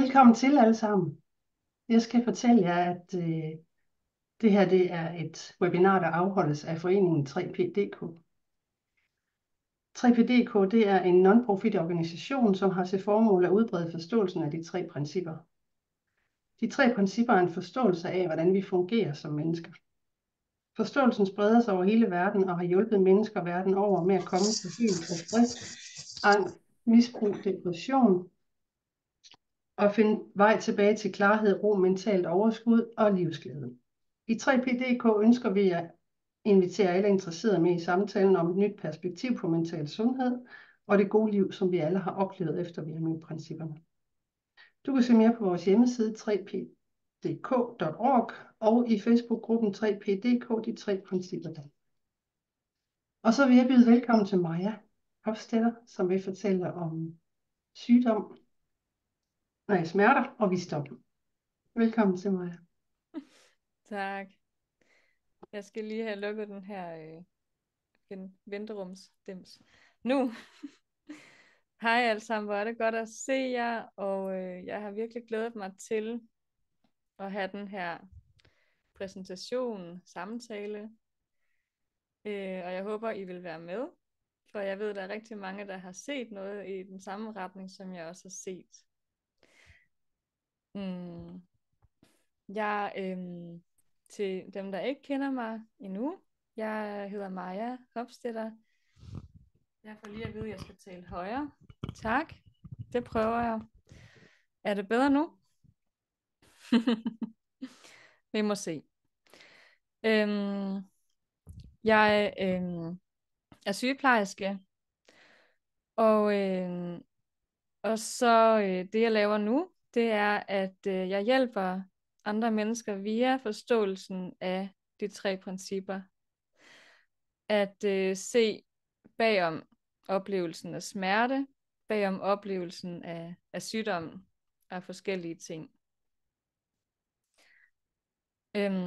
Velkommen til alle sammen. Jeg skal fortælle jer, at det her det er et webinar, der afholdes af foreningen 3PDK. 3PDK det er en non-profit organisation, som har til formål at udbrede forståelsen af de tre principper. De tre principper er en forståelse af, hvordan vi fungerer som mennesker. Forståelsen spreder sig over hele verden og har hjulpet mennesker verden over med at komme til helt fra stress, angst, misbrug, depression og finde vej tilbage til klarhed, ro, mentalt overskud og livsglæde. I 3PDK ønsker vi at invitere alle interesserede med i samtalen om et nyt perspektiv på mental sundhed og det gode liv, som vi alle har oplevet efter vi har mødt principperne. Du kan se mere på vores hjemmeside 3pdk.org og i Facebook-gruppen 3PDK, de tre principper. Og så vil jeg byde velkommen til Maja Hofstetter, som vil fortælle om sygdom, smerter og visdom. Velkommen til Maja. Tak. Jeg skal lige have lukket den her venterumsdims. Nu. Hej alle sammen, hvor er det godt at se jer, og jeg har virkelig glædet mig til at have den her præsentation, samtale, og jeg håber, I vil være med, for jeg ved, der er rigtig mange, der har set noget i den samme retning, som jeg også har set. Til dem, der ikke kender mig endnu, jeg hedder Maja Hofstetter. Jeg får lige at vide, at jeg skal tale højere. Tak. Det prøver jeg. Er det bedre nu? Vi må se. Jeg er sygeplejerske, og så det jeg laver nu, det er, at jeg hjælper andre mennesker via forståelsen af de tre principper. At se bagom oplevelsen af smerte, bagom oplevelsen af sygdom og forskellige ting.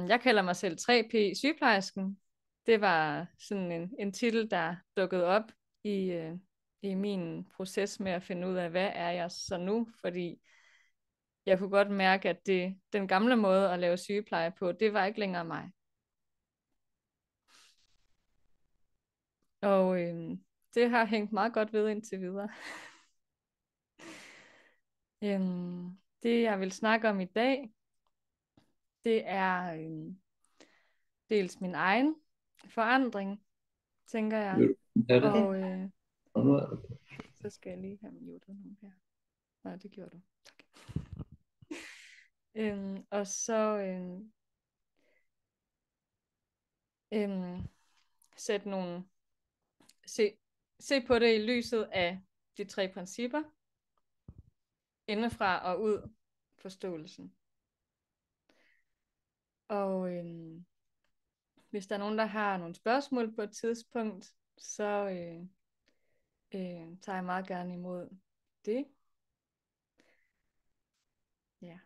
Jeg kalder mig selv 3P sygeplejersken. Det var sådan en titel, der dukkede op i min proces med at finde ud af, hvad er jeg så nu? Fordi jeg kunne godt mærke, at den gamle måde at lave sygepleje på, det var ikke længere mig. Og det har hængt meget godt ved indtil videre. Det jeg vil snakke om i dag, det er dels min egen forandring, tænker jeg. Og så skal jeg lige have muted nu her. Nej, det gjorde du. Tak. Og så sætte nogle se på det i lyset af de tre principper. Indefra og ud forståelsen. Og hvis der er nogen, der har nogle spørgsmål på et tidspunkt, så tager jeg meget gerne imod det. Ja.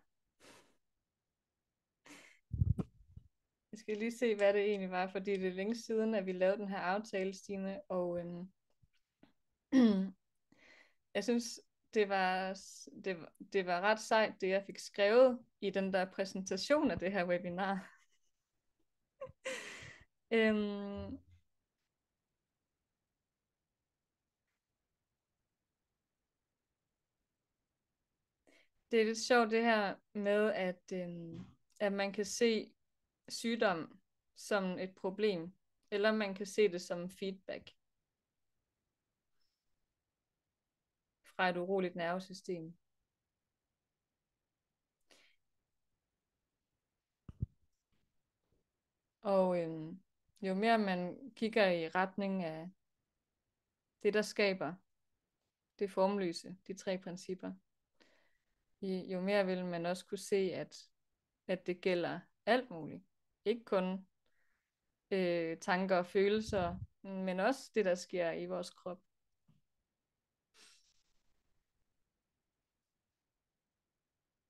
Jeg skal lige se, hvad det egentlig var, fordi det er længe siden, at vi lavede den her aftale, Stine, og jeg synes, det var ret sejt, det jeg fik skrevet i den der præsentation af det her webinar. Det er lidt sjovt det her med, at man kan se sygdom som et problem, eller man kan se det som feedback fra et uroligt nervesystem. Og jo mere man kigger i retning af det, der skaber det formløse, de tre principper, jo mere vil man også kunne se, at det gælder alt muligt. Ikke kun tanker og følelser, men også det, der sker i vores krop.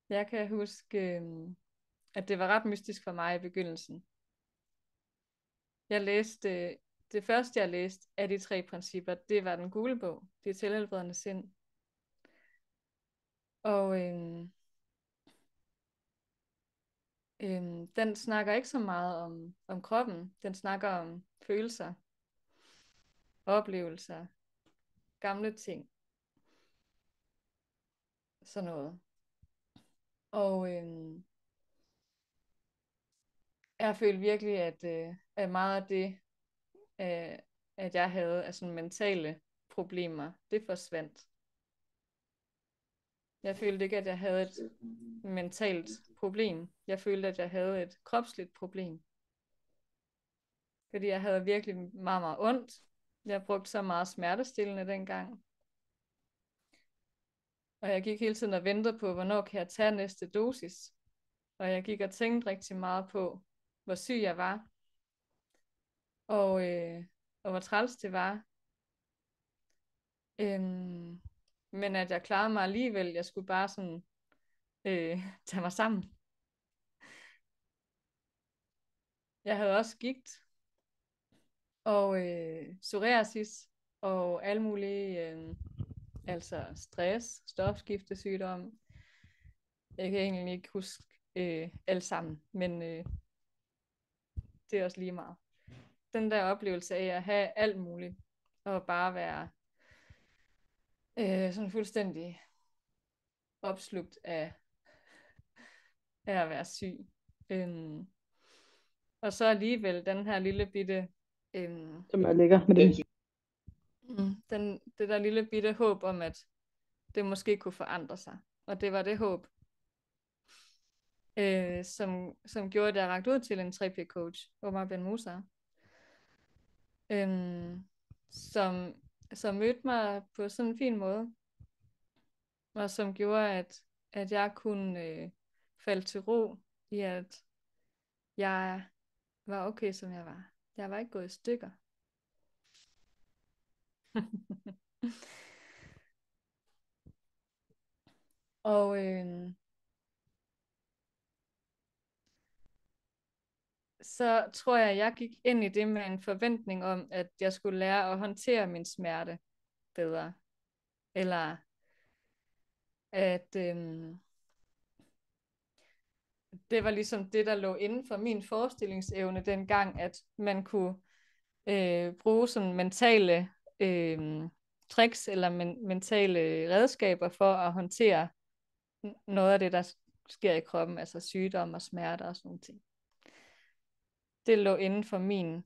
Jeg kan huske, at det var ret mystisk for mig i begyndelsen. Jeg læste, det første jeg læste af de tre principper, det var den gule bog, Det selvhelbredende sind. Og Den snakker ikke så meget om kroppen. Den snakker om følelser, oplevelser, gamle ting, sådan noget. Og jeg følte virkelig, at meget af det, øh, at jeg havde af sådan mentale problemer, det forsvandt. Jeg følte ikke, at jeg havde et mentalt problem. Jeg følte, at jeg havde et kropsligt problem. Fordi jeg havde virkelig meget, meget ondt. Jeg brugte så meget smertestillende dengang. Og jeg gik hele tiden og ventede på, hvornår kan jeg tage næste dosis. Og jeg gik og tænkte rigtig meget på, hvor syg jeg var. Og hvor træls det var. Men at jeg klarede mig alligevel. Jeg skulle bare sådan tage mig sammen. Jeg havde også gigt og psoriasis og alle mulige, altså stress, stofskiftesygdom. Jeg kan egentlig ikke huske alt sammen, men det er også lige meget. Den der oplevelse af at have alt muligt, og bare være sådan fuldstændig opslugt af at være syg. Og så alligevel den her lille bitte Som er lækker med det der lille bitte håb om, at det måske kunne forandre sig. Og det var det håb, som gjorde, at jeg rakte ud til en 3P-coach, Omar Ben Musa, som mødte mig på sådan en fin måde, og som gjorde, at jeg kunne falde til ro i, at jeg var okay, som jeg var. Jeg var ikke gået i stykker. Og så tror jeg gik ind i det med en forventning om, at jeg skulle lære at håndtere min smerte bedre. Eller at det var ligesom det, der lå inden for min forestillingsevne dengang, at man kunne bruge sådan mentale tricks eller mentale redskaber for at håndtere noget af det, der sker i kroppen, altså sygdom og smerter og sådan nogle ting. Det lå inden for min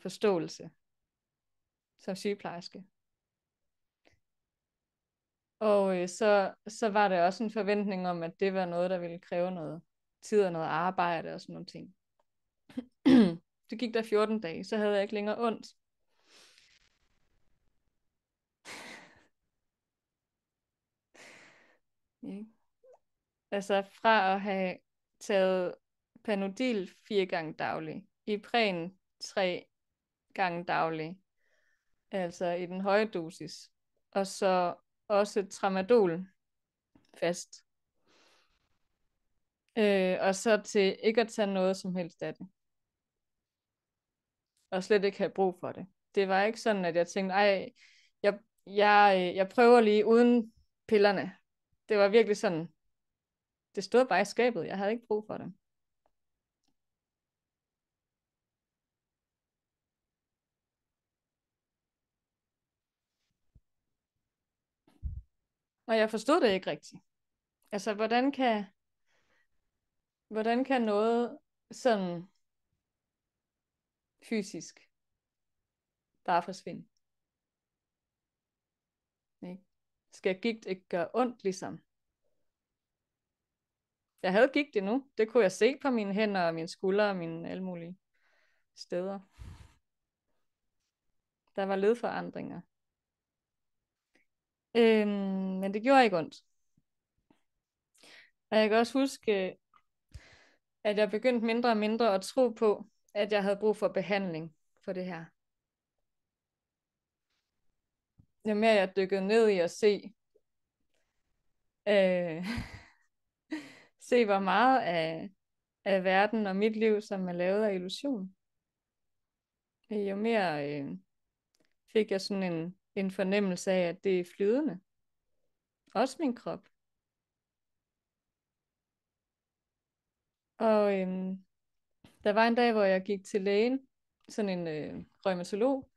forståelse som sygeplejerske. Og så var der også en forventning om, at det var noget, der ville kræve noget tid og noget arbejde og sådan nogle ting. Det gik der 14 dage, så havde jeg ikke længere ondt. Ja. Altså fra at have taget Panodil 4 gange daglig, Ipren 3 gange daglig, altså i den høje dosis, og så også Tramadol fast. Og så til ikke at tage noget som helst af det. Og slet ikke have brug for det. Det var ikke sådan, at jeg tænkte, jeg prøver lige uden pillerne. Det var virkelig sådan, det stod bare i skabet. Jeg havde ikke brug for det. Og jeg forstod det ikke rigtigt. Altså, hvordan kan noget sådan fysisk bare forsvinde? Ikke? Skal gigt ikke gøre ondt, ligesom? Jeg havde gigt endnu. Det kunne jeg se på mine hænder og mine skuldre og mine alle mulige steder. Der var ledforandringer. Men det gjorde ikke ondt. Og jeg kan også huske, at jeg begyndte mindre og mindre at tro på, at jeg havde brug for behandling for det her. Jo mere jeg dykkede ned i at se, se hvor meget af verden og mit liv, som er lavet af illusion. Jo mere fik jeg sådan en fornemmelse af, at det er flydende. Også min krop. Og der var en dag, hvor jeg gik til lægen, sådan en reumatolog,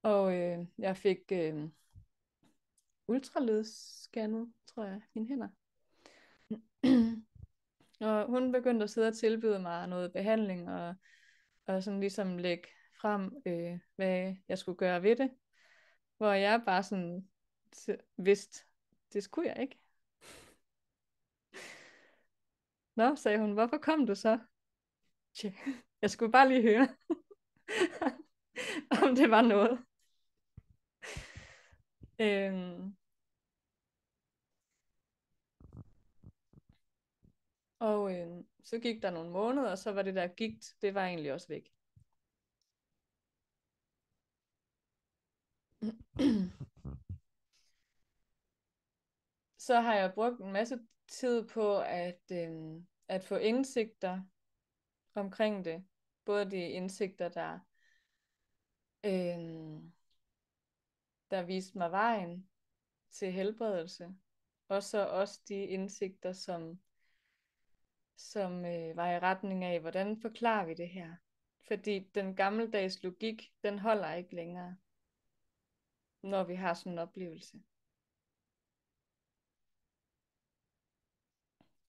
og jeg fik ultralydsscannet, tror jeg, mine hænder. Og hun begyndte at sidde og tilbyde mig noget behandling, og sådan ligesom lægge frem, hvad jeg skulle gøre ved det. Hvor jeg bare sådan vidste, det skulle jeg ikke. Nå, sagde hun, hvorfor kom du så? Tja, jeg skulle bare lige høre, om det var noget. Og så gik der nogle måneder, og så var det der gigt, det var egentlig også væk. Så har jeg brugt en masse tid på at få indsigter omkring det. Både de indsigter, der viste mig vejen til helbredelse, og så også de indsigter, som var i retning af, hvordan forklarer vi det her? Fordi den gammeldags logik, den holder ikke længere, når vi har sådan en oplevelse.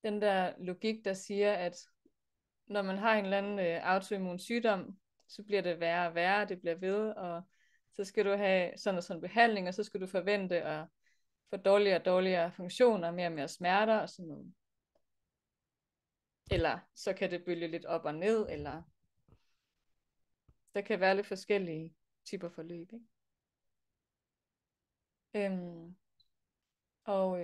Den der logik, der siger, at når man har en eller anden autoimmun sygdom, så bliver det værre og værre, det bliver ved, og så skal du have sådan og sådan behandling, og så skal du forvente at få dårligere og dårligere funktioner, mere og mere smerter og sådan noget. Eller så kan det bølge lidt op og ned, eller der kan være lidt forskellige typer forløb, ikke? Og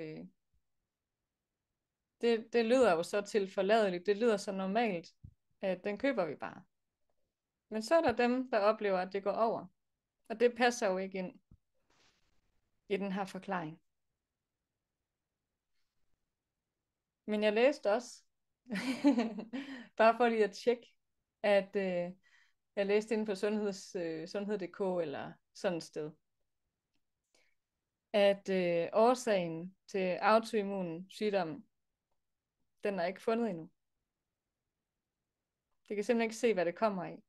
det lyder jo så tilforladeligt, det lyder så normalt, at den køber vi bare. Men så er der dem, der oplever, at det går over. Og det passer jo ikke ind i den her forklaring. Men jeg læste også, bare for lige at tjekke, at jeg læste inde på sundhed.dk eller sådan et sted, at årsagen til autoimmun sygdom, den er ikke fundet endnu. Det kan simpelthen ikke se, hvad det kommer af.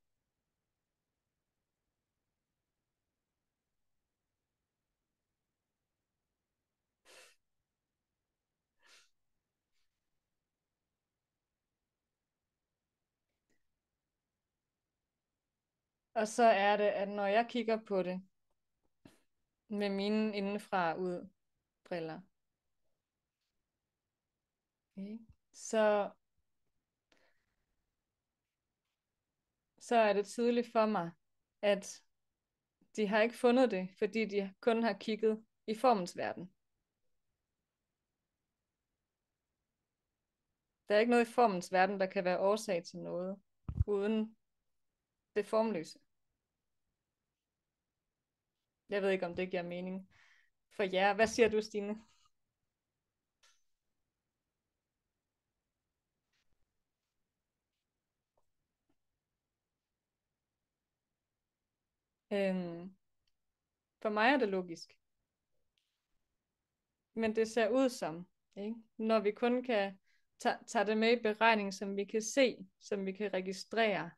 Og så er det, at når jeg kigger på det med mine indenfra ud briller, okay, så er det tydeligt for mig, at de har ikke fundet det, fordi de kun har kigget i formens verden. Der er ikke noget i formens verden, der kan være årsag til noget, uden det formløse. Jeg ved ikke, om det giver mening for jer. Hvad siger du, Stine? For mig er det logisk. Men det ser ud som, ikke? Når vi kun kan tage det med i beregning, som vi kan se, som vi kan registrere,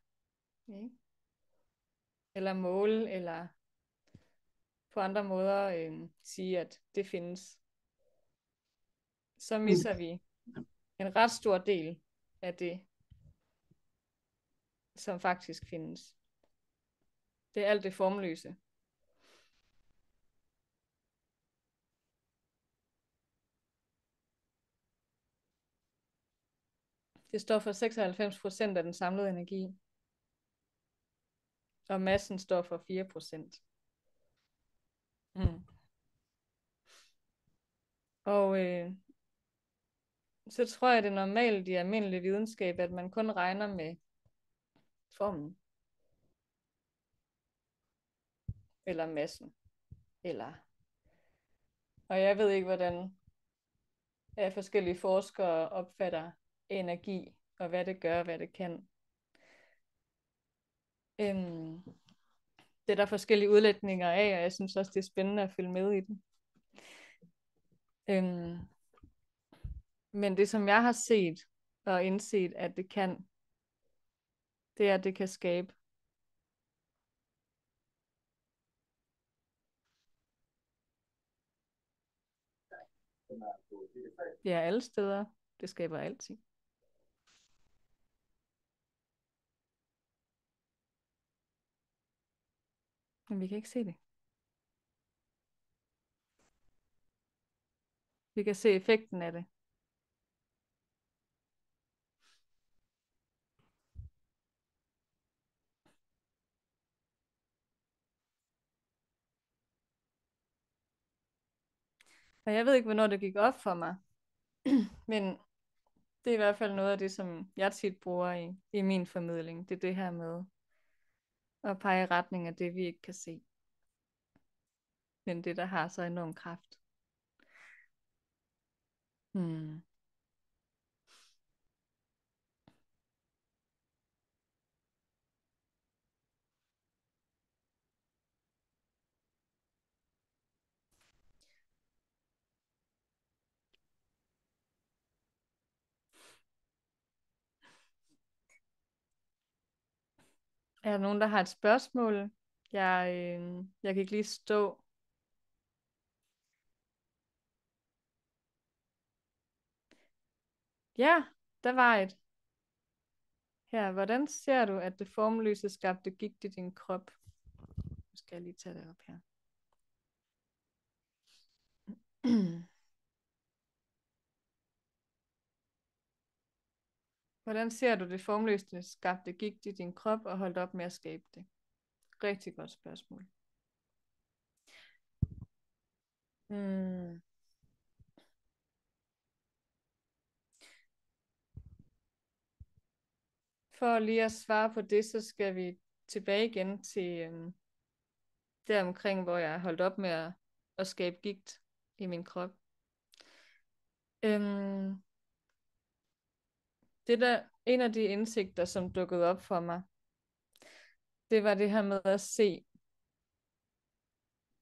ikke? Eller måle, eller på andre måder sige, at det findes, så misser vi en ret stor del af det, som faktisk findes. Det er alt det formløse. Det står for 96% af den samlede energi. Og massen står for 4%. Og så tror jeg, det er normalt i almindelig videnskab, at man kun regner med formen. Eller massen. Og jeg ved ikke, hvordan forskellige forskere opfatter energi, og hvad det gør, og hvad det kan. Det er der forskellige udlægninger af, og jeg synes også, det er spændende at følge med i den. Men det, som jeg har set, og indset, at det kan. Det er, at det kan skabe. Ja, alle steder. Det skaber altid. Men vi kan ikke se det. Vi kan se effekten af det. Og jeg ved ikke, hvornår det gik op for mig. Men det er i hvert fald noget af det, som jeg tit bruger i min formidling. Det er det her med at pege i retning af det, vi ikke kan se. Men det, der har så enorm kraft. Hmm. Er der nogen, der har et spørgsmål? Jeg kan ikke lige stå. Ja, der var et. Her, hvordan ser du, at det formløse skabte gigt i din krop? Nu skal jeg lige tage det op her. Hvordan ser du det formløse skabte gigt i din krop og holdt op med at skabe det? Rigtig godt spørgsmål. Hmm. For lige at svare på det, så skal vi tilbage igen til deromkring, hvor jeg holdt op med at skabe gigt i min krop. Det der, en af de indsigter, som dukkede op for mig, det var det her med at se,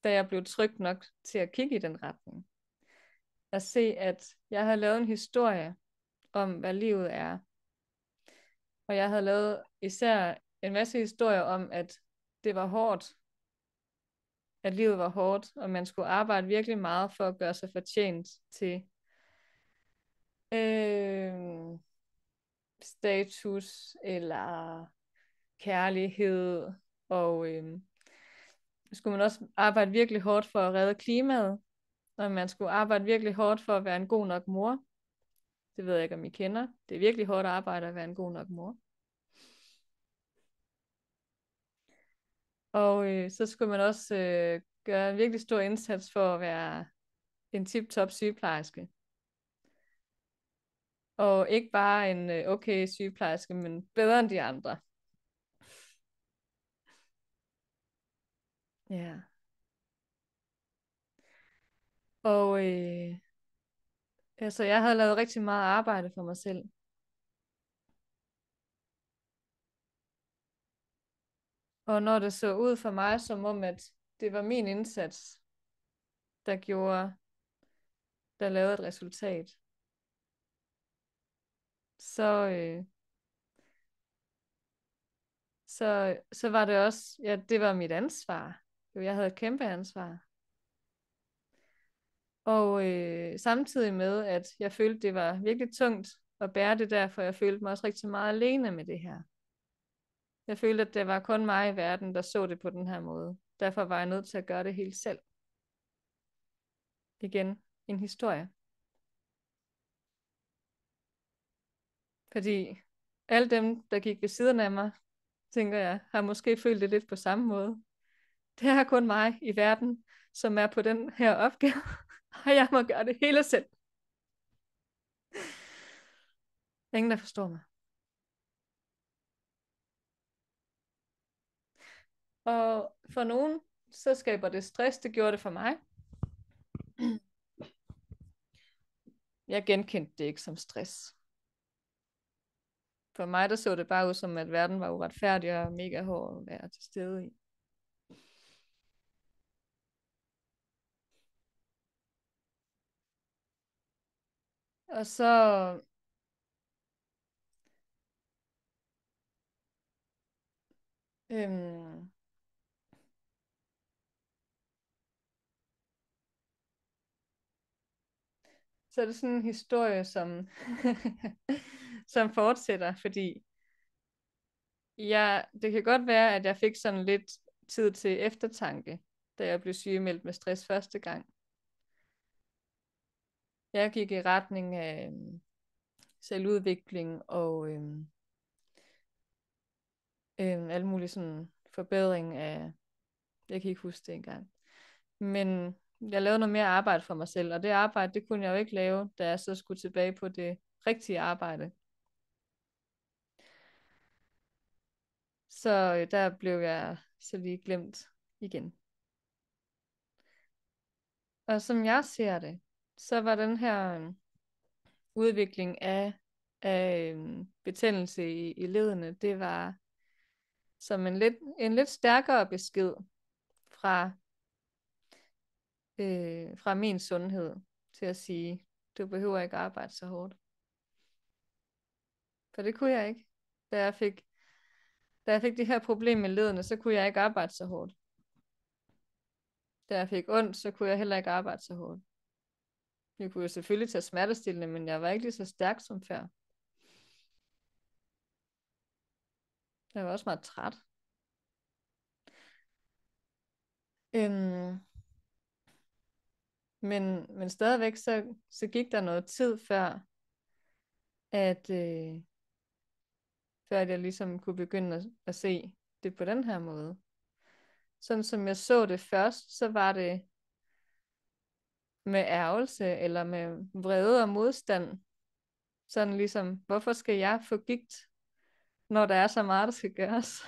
da jeg blev tryg nok til at kigge i den retning. At se, at jeg havde lavet en historie om, hvad livet er. Og jeg havde lavet især en masse historier om, at det var hårdt. At livet var hårdt, og man skulle arbejde virkelig meget for at gøre sig fortjent til status eller kærlighed. Og skulle man også arbejde virkelig hårdt for at redde klimaet. Og man skulle arbejde virkelig hårdt for at være en god nok mor. Det ved jeg ikke, om I kender. Det er virkelig hårdt arbejde at være en god nok mor. Og så skulle man også gøre en virkelig stor indsats for at være en tip-top sygeplejerske. Og ikke bare en okay sygeplejerske, men bedre end de andre. Ja. Og altså, jeg havde lavet rigtig meget arbejde for mig selv. Og når det så ud for mig, som om, at det var min indsats, der lavede et resultat, så, så var det også, ja, det var mit ansvar. Jo, jeg havde et kæmpe ansvar. Og samtidig med, at jeg følte, det var virkelig tungt at bære det der, for jeg følte mig også rigtig meget alene med det her. Jeg følte, at det var kun mig i verden, der så det på den her måde. Derfor var jeg nødt til at gøre det helt selv. Igen, en historie. Fordi alle dem, der gik ved siden af mig, tænker jeg, har måske følt det lidt på samme måde. Det er kun mig i verden, som er på den her opgave, og jeg må gøre det hele selv. Ingen, der forstår mig. Og for nogen, så skaber det stress. Det gjorde det for mig. Jeg genkendte det ikke som stress. For mig, der så det bare ud som, at verden var uretfærdig og mega hård at være til stede i. Og så Øhm, så er det sådan en historie, som, som fortsætter, fordi det kan godt være, at jeg fik sådan lidt tid til eftertanke, da jeg blev sygemeldt med stress første gang. Jeg gik i retning af selvudvikling og alle mulige sådan forbedring af, jeg kan ikke huske det engang. Men jeg lavede noget mere arbejde for mig selv, og det arbejde, det kunne jeg jo ikke lave, da jeg så skulle tilbage på det rigtige arbejde. Så der blev jeg så lige glemt igen. Og som jeg ser det, så var den her udvikling af betændelse i ledene, det var som en lidt stærkere besked fra, fra min sundhed til at sige, du behøver ikke arbejde så hårdt. For det kunne jeg ikke. Da jeg fik det her problem med ledene, så kunne jeg ikke arbejde så hårdt. Da jeg fik ondt, så kunne jeg heller ikke arbejde så hårdt. Jeg kunne jo selvfølgelig tage smertestillende, men jeg var ikke lige så stærk som før. Jeg var også meget træt. Øhm, men stadigvæk, så gik der noget tid før, at, før at jeg ligesom kunne begynde at se det på den her måde. Sådan som jeg så det først, så var det med ærgelse eller med vrede og modstand. Sådan ligesom, hvorfor skal jeg få gigt, når der er så meget, der skal gøres?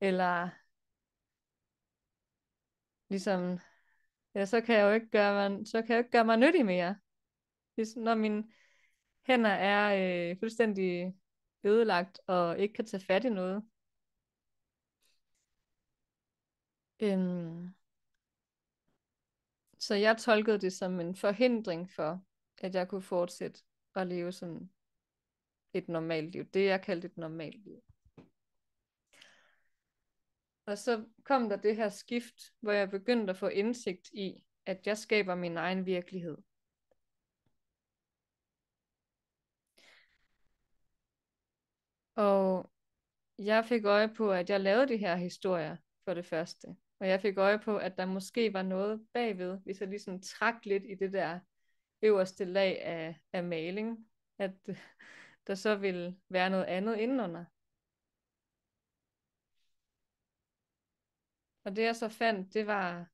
Eller ligesom, ja, så kan jeg jo ikke gøre mig nyttig mere. Når mine hænder er fuldstændig ødelagt og ikke kan tage fat i noget. Så jeg tolkede det som en forhindring for, at jeg kunne fortsætte at leve sådan et normalt liv. Det jeg kaldte et normalt liv. Og så kom der det her skift, hvor jeg begyndte at få indsigt i, at jeg skaber min egen virkelighed. Og jeg fik øje på, at jeg lavede de her historier for det første. Og jeg fik øje på, at der måske var noget bagved, hvis jeg ligesom trak lidt i det der øverste lag af maling, at der så ville være noget andet indenunder. Og det jeg så fandt, det var,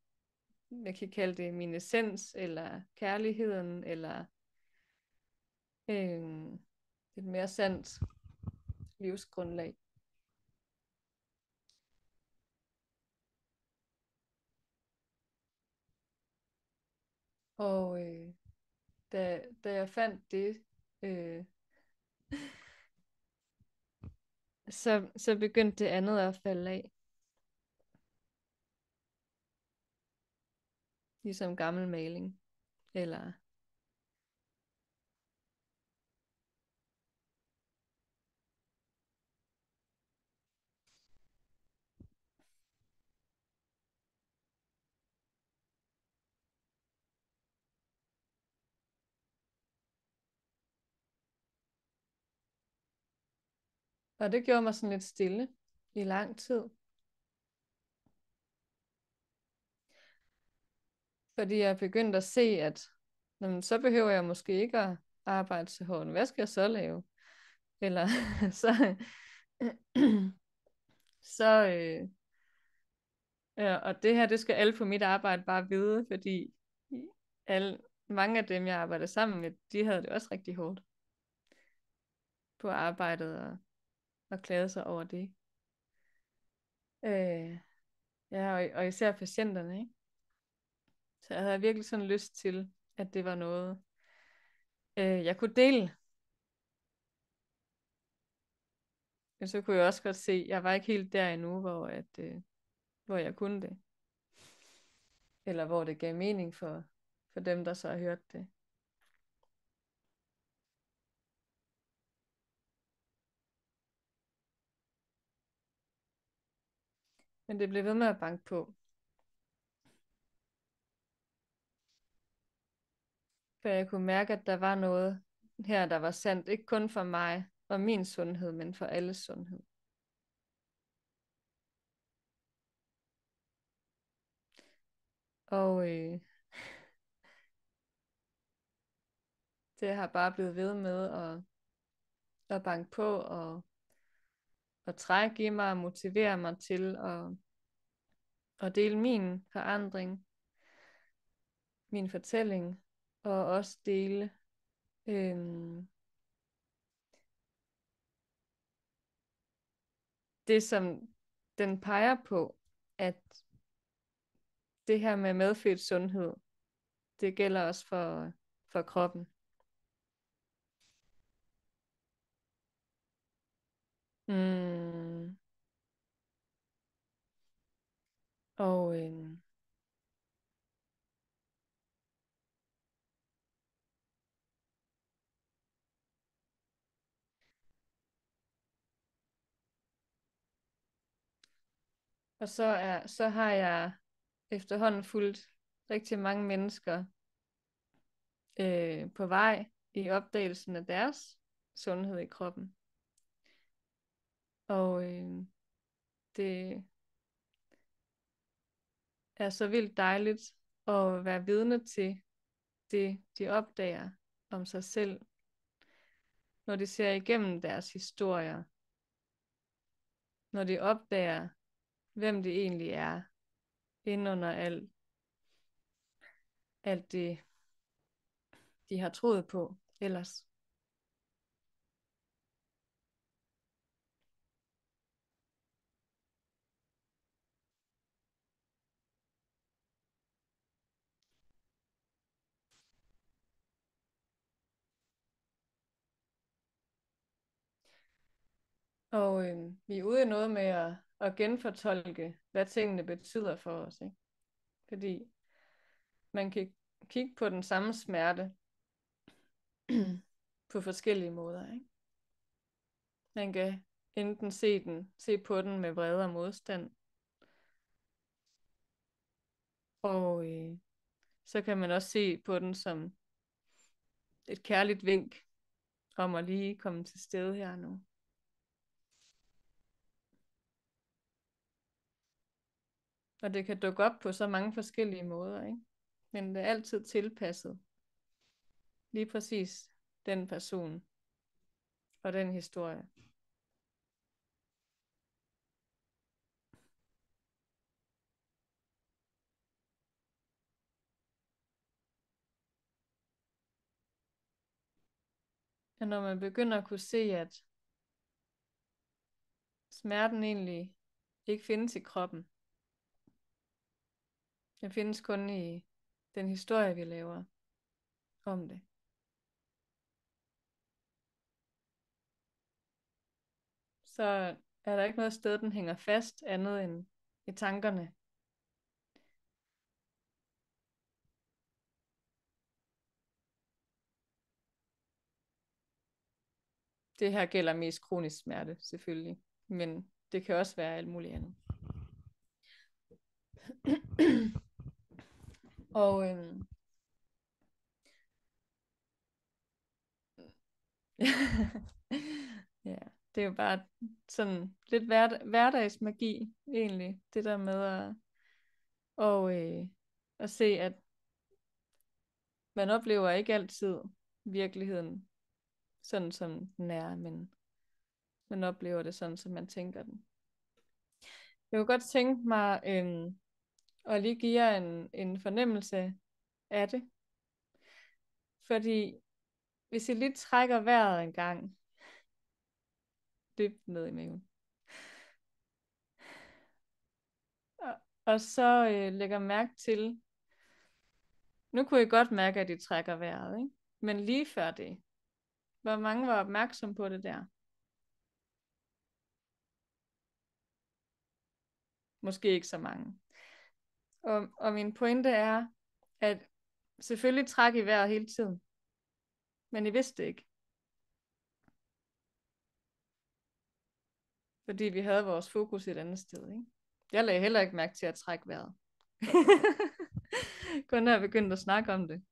jeg kan kalde det min essens, eller kærligheden, eller et mere sandt livsgrundlag. Og da jeg fandt det, så begyndte det andet at falde af. Ligesom gammel maling. Eller og det gjorde mig sådan lidt stille i lang tid. Fordi jeg begyndte at se, at jamen, så behøver jeg måske ikke at arbejde så hårdt. Hvad skal jeg så lave? Eller så, så ja, og det her, det skal alle på mit arbejde bare vide, fordi mange af dem, jeg arbejder sammen med, de havde det også rigtig hårdt på arbejdet og klagede sig over det. Ja, og især patienterne, ikke? Så jeg havde virkelig sådan lyst til, at det var noget, jeg kunne dele. Men så kunne jeg også godt se, at jeg var ikke helt der endnu, hvor jeg kunne det. Eller hvor det gav mening for dem, der så har hørt det. Men det blev ved med at banke på. For jeg kunne mærke, at der var noget her, der var sandt. Ikke kun for mig og min sundhed, men for alles sundhed. Og det har bare blevet ved med at banke på og trække i mig og motivere mig til at dele min forandring, min fortælling, og også dele det, som den peger på, at det her med medfødt sundhed, det gælder også for kroppen. Mm. Og så har jeg efterhånden fulgt rigtig mange mennesker på vej i opdagelsen af deres sundhed i kroppen. Og det er så vildt dejligt at være vidne til det, de opdager om sig selv, når de ser igennem deres historier, når de opdager, hvem de egentlig er, inden under alt det, de har troet på ellers. Og vi er ude i noget med at genfortolke, hvad tingene betyder for os. Ikke? Fordi man kan kigge på den samme smerte på forskellige måder. Ikke? Man kan enten se på den med vrede og modstand, og så kan man også se på den som et kærligt vink om at lige komme til stede her nu. Og det kan dukke op på så mange forskellige måder, ikke? Men det er altid tilpasset lige præcis den person og den historie. Og når man begynder at kunne se, at smerten egentlig ikke findes i kroppen, den findes kun i den historie, vi laver om det. Så er der ikke noget sted, den hænger fast, andet end i tankerne. Det her gælder mest kronisk smerte, selvfølgelig. Men det kan også være alt muligt andet. Og ja, det er jo bare sådan lidt hverdagsmagi, egentlig. Det der med at se, at man oplever ikke altid virkeligheden sådan, som den er, men man oplever det sådan, som man tænker den. Jeg kunne godt tænke mig at lige give jer en fornemmelse af det. Fordi hvis I lige trækker vejret en gang, dybt ned i maven, og så lægger mærke til, nu kunne I godt mærke, at I trækker vejret, ikke? Men lige før det, hvor mange var opmærksom på det der? Måske ikke så mange. Og min pointe er, at selvfølgelig træk I vejret hele tiden, men I vidste det ikke. Fordi vi havde vores fokus et andet sted, ikke? Jeg lagde heller ikke mærke til at trække vejret. Kun når jeg begyndte at snakke om det.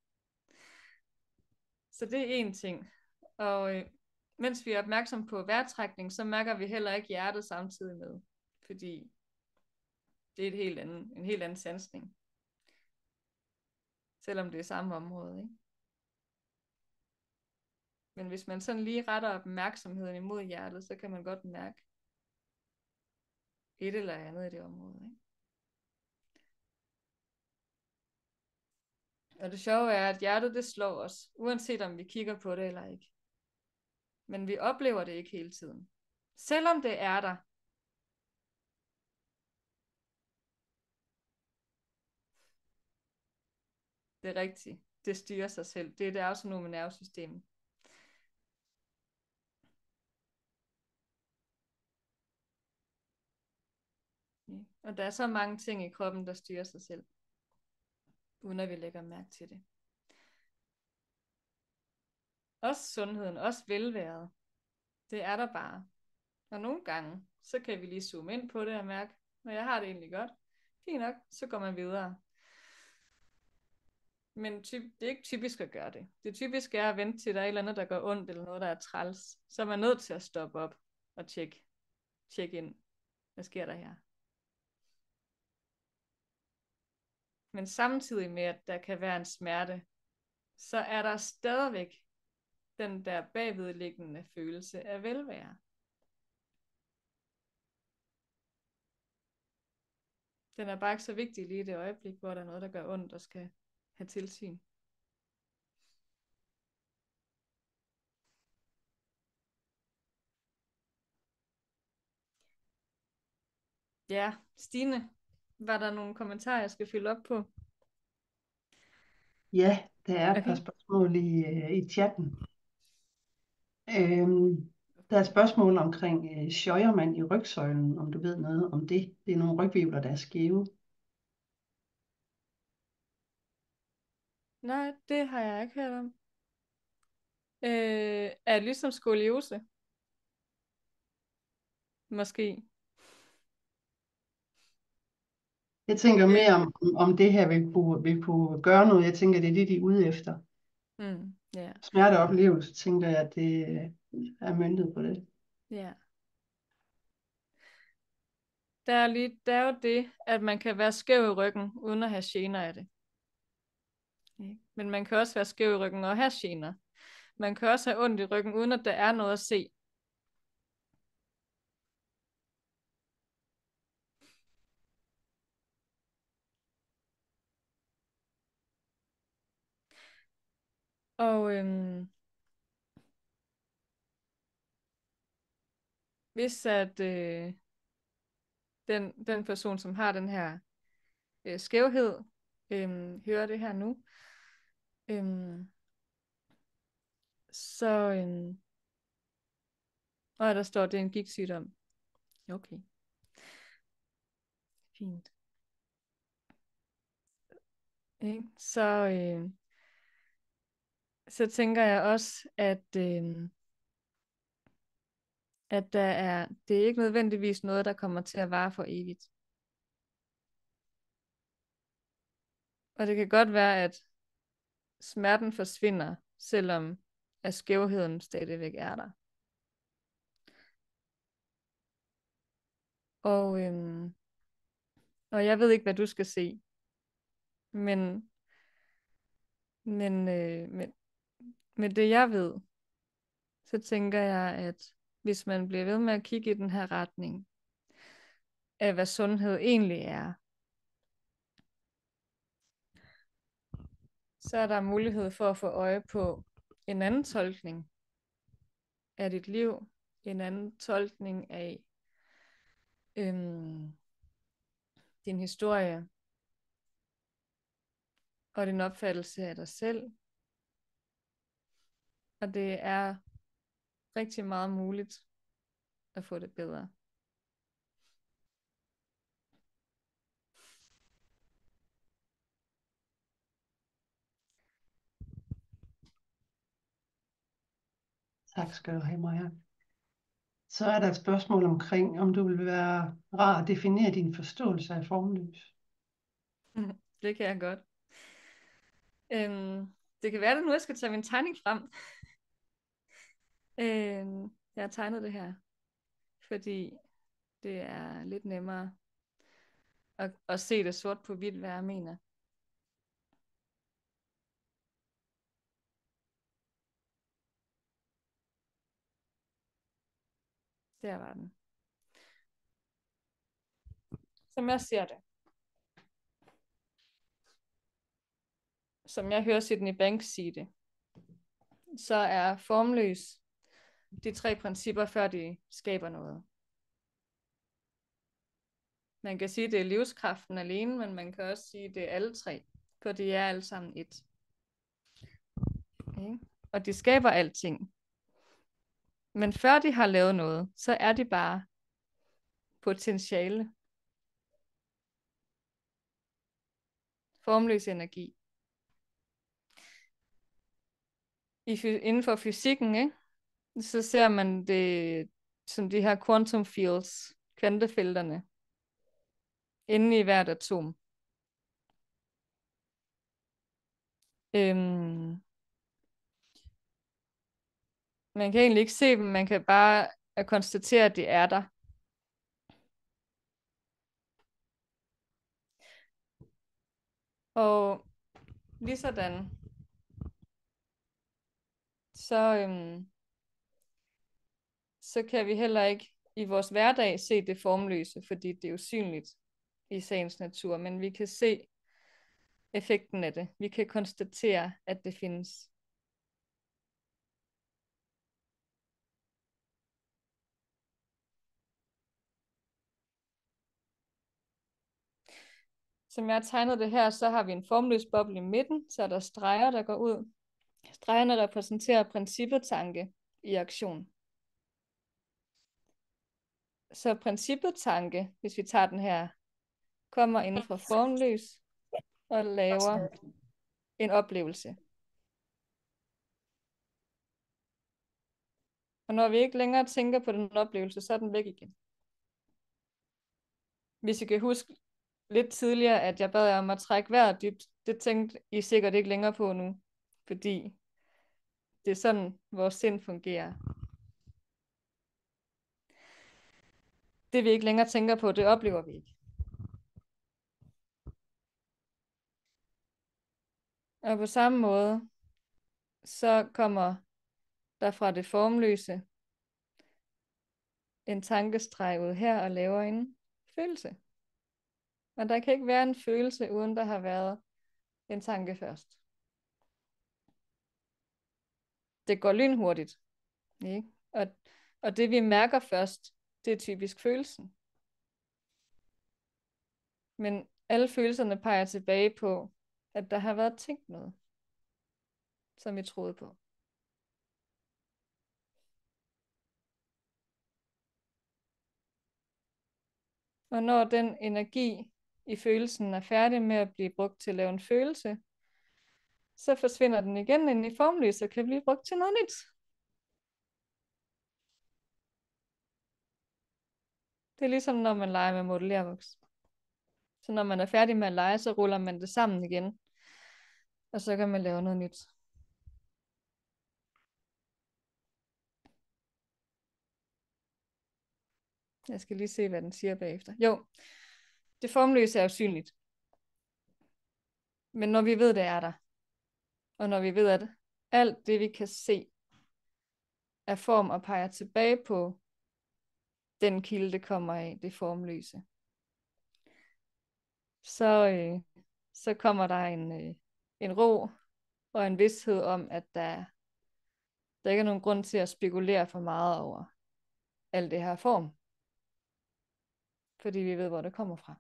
Så det er én ting. Og mens vi er opmærksom på vejrtrækning, så mærker vi heller ikke hjertet samtidig med. Fordi det er en helt anden sansning. Selvom det er samme område, ikke? Men hvis man sådan lige retter opmærksomheden imod hjertet, så kan man godt mærke et eller andet i det område, ikke? Og det sjove er, at hjertet det slår os, uanset om vi kigger på det eller ikke. Men vi oplever det ikke hele tiden. Selvom det er der. Det er rigtigt. Det styrer sig selv. Det er det autonome nervesystem. Og der er så mange ting i kroppen, der styrer sig selv, uden at vi lægger mærke til det. Også sundheden, også velværet. Det er der bare. Og nogle gange, så kan vi lige zoome ind på det og mærke, når jeg har det egentlig godt. Fint nok, så går man videre. Men det er ikke typisk at gøre det. Det typiske er at vente til, der er et eller andet, der går ondt, eller noget, der er træls. Så er man nødt til at stoppe op og tjekke ind. Hvad sker der her? Men samtidig med, at der kan være en smerte, så er der stadigvæk den der bagvedliggende følelse af velvære. Den er bare ikke så vigtig lige i det øjeblik, hvor der er noget, der gør ondt og skal have tilsyn. Ja, Stine, var der nogle kommentarer, jeg skal fylde op på? Ja, der er et par Okay. spørgsmål i chatten. Der er et spørgsmål omkring Scheuermann i rygsøjlen, om du ved noget om det. Det er nogle rygvirvler, der er skæve. Nej, det har jeg ikke hørt om. Er det ligesom skoliose? Måske. Jeg tænker mere om det her vil kunne gøre noget. Jeg tænker, det er det, de er ude efter. Ja. Smerteoplevelse, tænker jeg, at det er møntet på det. Ja. Der er jo det, at man kan være skæv i ryggen, uden at have gener af det. Men man kan også være skæv i ryggen og have gener. Man kan også have ondt i ryggen, uden at der er noget at se. Og hvis at den person, som har den her skævhed, hører det her nu, så og der står, det er en gigtsygdom. Okay. Fint. Så tænker jeg også, at det er ikke nødvendigvis noget, der kommer til at vare for evigt. Og det kan godt være, at smerten forsvinder, selvom at skævheden stadigvæk er der. Og jeg ved ikke, hvad du skal se. Men med det jeg ved, så tænker jeg, at hvis man bliver ved med at kigge i den her retning, af hvad sundhed egentlig er, så er der mulighed for at få øje på en anden tolkning af dit liv, en anden tolkning af din historie, og din opfattelse af dig selv. Og det er rigtig meget muligt at få det bedre. Tak skal du have, Maja. Så er der et spørgsmål omkring, om du vil være rar at definere din forståelse af formløs. Det kan jeg godt. Det kan være, at nu jeg skal tage min tegning frem. Jeg har tegnet det her, fordi det er lidt nemmere at se det sort på hvidt, hvad jeg mener. Der var den. Som jeg ser det. Som jeg hører Sydney Banks sige det. Så er formløs de 3 principper, før de skaber noget. Man kan sige, at det er livskraften alene, men man kan også sige, at det er alle 3, for de er alle sammen et. Okay. Og de skaber alting. Men før de har lavet noget, så er de bare potentiale. Formløs energi. Inden for fysikken, ikke? Så ser man det som de her quantum fields, kvantefelterne, inde i hvert atom. Man kan egentlig ikke se dem, man kan bare konstatere, at de er der. Og lige sådan, så kan vi heller ikke i vores hverdag se det formløse, fordi det er usynligt i sagens natur, men vi kan se effekten af det. Vi kan konstatere, at det findes. Som jeg har tegnet det her, så har vi en formløs boble i midten, så er der streger, der går ud. Stregerne repræsenterer princippet tanke i aktion. Så princippet tanke, hvis vi tager den her, kommer inden for formløs og laver en oplevelse. Og når vi ikke længere tænker på den oplevelse, så er den væk igen. Hvis I kan huske lidt tidligere, at jeg bad jer om at trække vejret dybt, det tænkte I sikkert ikke længere på nu, fordi det er sådan, vores sind fungerer. Det vi ikke længere tænker på, det oplever vi ikke. Og på samme måde, så kommer der fra det formløse en tankestreg ud her og laver en følelse. Og der kan ikke være en følelse, uden der har været en tanke først. Det går lynhurtigt. Ikke? Og det vi mærker først, det er typisk følelsen. Men alle følelserne peger tilbage på, at der har været tænkt noget, som vi troede på. Og når den energi i følelsen er færdig med at blive brugt til at lave en følelse, så forsvinder den igen ind i formløs og kan blive brugt til noget nyt. Det er ligesom når man leger med modellervoks. Så når man er færdig med at lege, så ruller man det sammen igen. Og så kan man lave noget nyt. Jeg skal lige se, hvad den siger bagefter. Jo, det formløse er usynligt. Men når vi ved, det er der, og når vi ved, at alt det, vi kan se, er form og peger tilbage på den kilde, det kommer af, det formløse, så kommer der en ro og en vished om, at der ikke er nogen grund til at spekulere for meget over alt det her form. Fordi vi ved, hvor det kommer fra.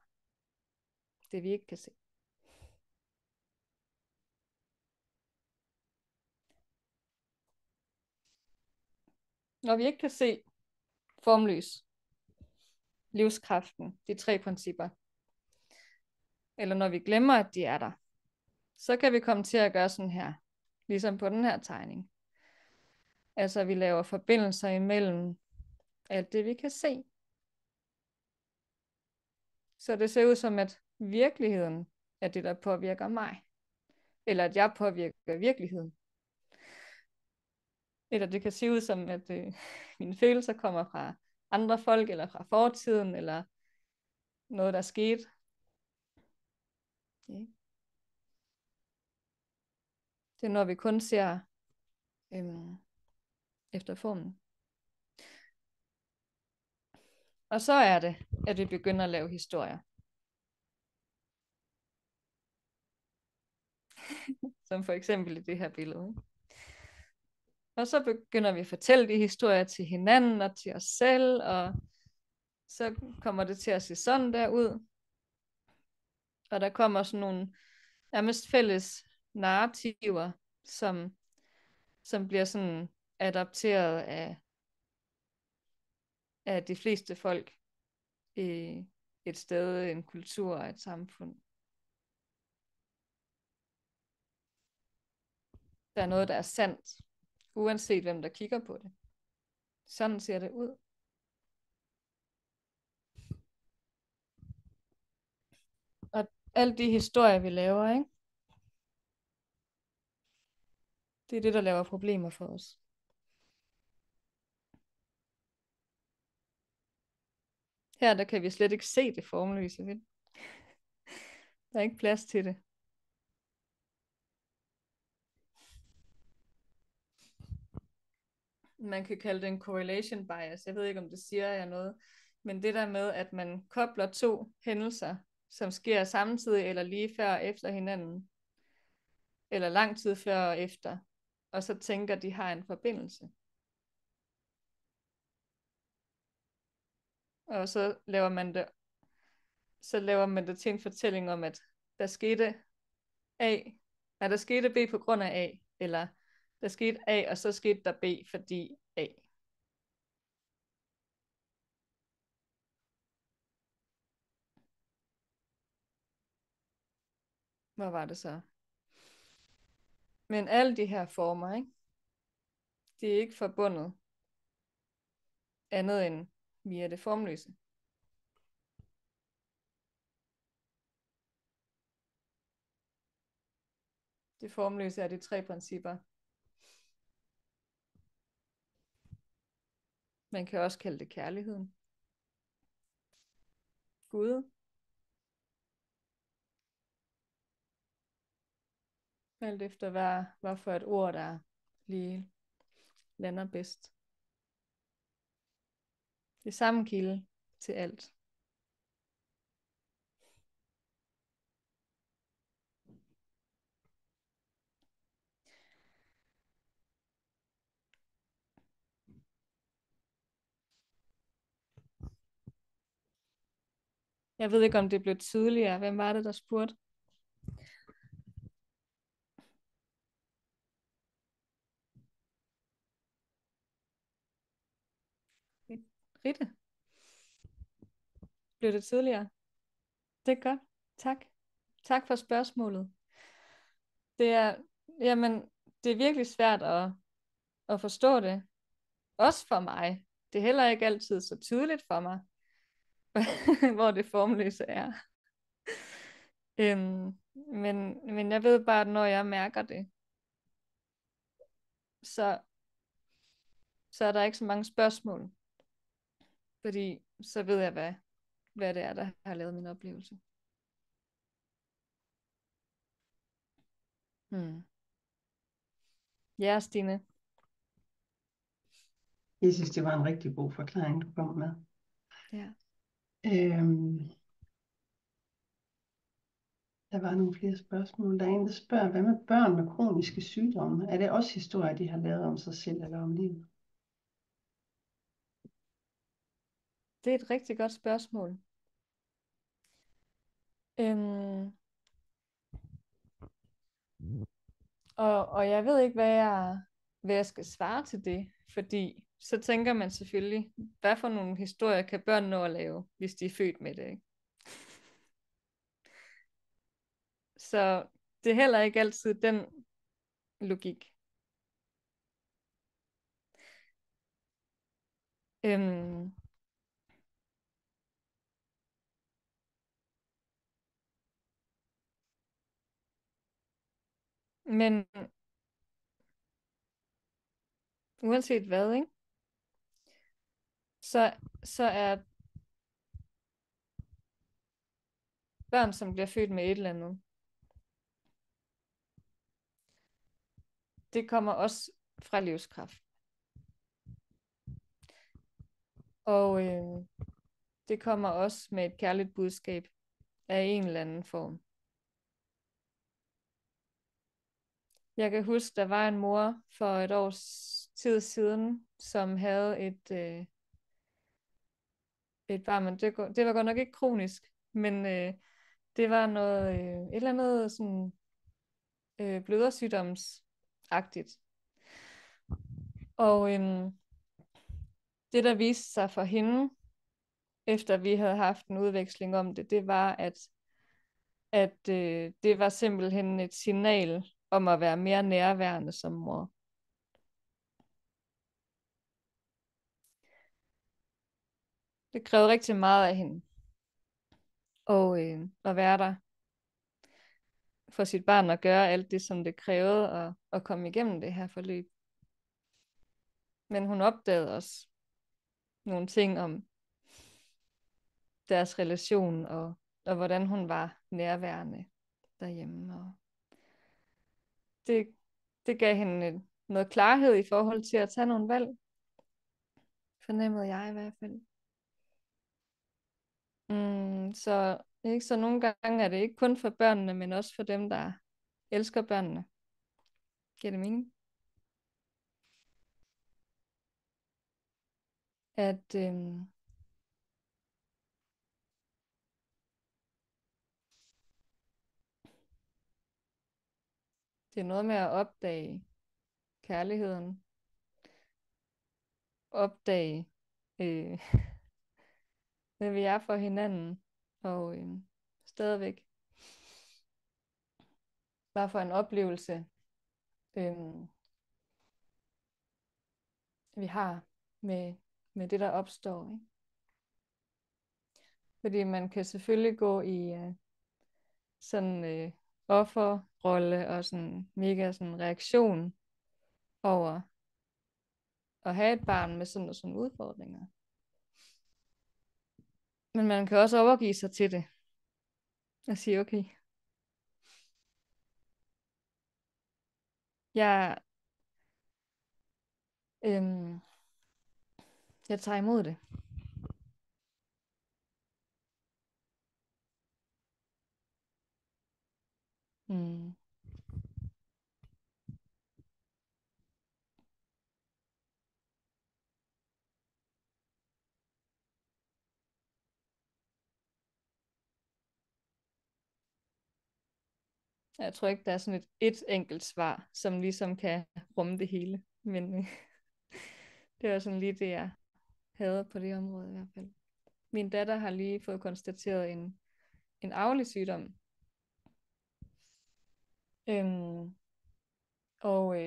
Det vi ikke kan se. Når vi ikke kan se formløs, livskraften, de 3 principper, eller når vi glemmer, at de er der, så kan vi komme til at gøre sådan her, ligesom på den her tegning. Altså vi laver forbindelser imellem alt det, vi kan se. Så det ser ud som, at virkeligheden er det, der påvirker mig. Eller at jeg påvirker virkeligheden. Eller det kan se ud som, at mine følelser kommer fra andre folk, eller fra fortiden, eller noget, der er sket. Okay. Det er, når vi kun ser efter formen. Og så er det, at vi begynder at lave historier. Som for eksempel i det her billede. Og så begynder vi at fortælle de historier til hinanden og til os selv, og så kommer det til at se sådan der ud. Og der kommer sådan nogle nærmest fælles narrativer, som bliver sådan adapteret af de fleste folk i et sted, en kultur og et samfund. Der er noget, der er sandt, uanset hvem der kigger på det. Sådan ser det ud. Og alle de historier, vi laver, ikke? Det er det, der laver problemer for os. Her der kan vi slet ikke se det formløse. Der er ikke plads til det. Man kan kalde det en correlation bias. Jeg ved ikke, om det siger jer noget. Men det der med, at man kobler to hændelser, som sker samtidig eller lige før og efter hinanden, eller lang tid før og efter, og så tænker, de har en forbindelse. Og så laver man det til en fortælling om, at der skete der skete B på grund af A, eller der skete A, og så skete der B, fordi A. Hvor var det så? Men alle de her former, ikke? De er ikke forbundet andet end via det formløse. Det formløse er de tre principper. Man kan også kalde det kærligheden. Gud. Alt efter hvad for et ord, der lige lander bedst. Det er samme kilde til alt. Jeg ved ikke, om det blev tydeligere. Hvem var det, der spurgte? Ritte? Blev det tydeligere? Det er godt. Tak. Tak for spørgsmålet. Det er virkelig svært at forstå det. Også for mig. Det er heller ikke altid så tydeligt for mig, hvor det formløse er. Men jeg ved bare, at når jeg mærker det, så er der ikke så mange spørgsmål. Fordi så ved jeg, hvad det er, der har lavet min oplevelse. Ja, Stine. Jeg synes, det var en rigtig god forklaring, du kom med. Ja. Der var nogle flere spørgsmål. Der er en, der spørger, hvad med børn med kroniske sygdomme? Er det også historier, de har lavet om sig selv eller om livet? Det er et rigtig godt spørgsmål. Og jeg ved ikke, hvad jeg skal svare til det, fordi så tænker man selvfølgelig, hvad for nogle historier kan børn nå at lave, hvis de er født med det, ikke? Så det er heller ikke altid den logik. Øhm, men uanset hvad, ikke? Så er børn, som bliver født med et eller andet, det kommer også fra livskraft. Og det kommer også med et kærligt budskab af en eller anden form. Jeg kan huske, der var en mor for et års tid siden, som havde et barn, men det var godt nok ikke kronisk, men det var noget, et eller andet sådan blødersygdomsagtigt. Og det, der viste sig for hende, efter vi havde haft en udveksling om det, det var, at det var simpelthen et signal om at være mere nærværende som mor. Det krævede rigtig meget af hende at være der for sit barn og gøre alt det, som det krævede at komme igennem det her forløb. Men hun opdagede også nogle ting om deres relation og hvordan hun var nærværende derhjemme. Og det gav hende noget klarhed i forhold til at tage nogle valg. Fornemmede jeg i hvert fald. Så nogle gange er det ikke kun for børnene, men også for dem, der elsker børnene. Giver det mening? At det er noget med at opdage kærligheden. Opdage, øh, hvad vi er for hinanden. Og stadigvæk, hvad for en oplevelse vi har med det, der opstår. Ikke? Fordi man kan selvfølgelig gå i sådan offerrolle og sådan mega sådan reaktion over at have et barn med sådan og sådan udfordringer. Men man kan også overgive sig til det og sige, okay, jeg, jeg tager imod det. Mm. Jeg tror ikke, der er sådan et enkelt svar, som ligesom kan rumme det hele. Men det var sådan lige det, jeg havde på det område i hvert fald. Min datter har lige fået konstateret en arvelig sygdom. Og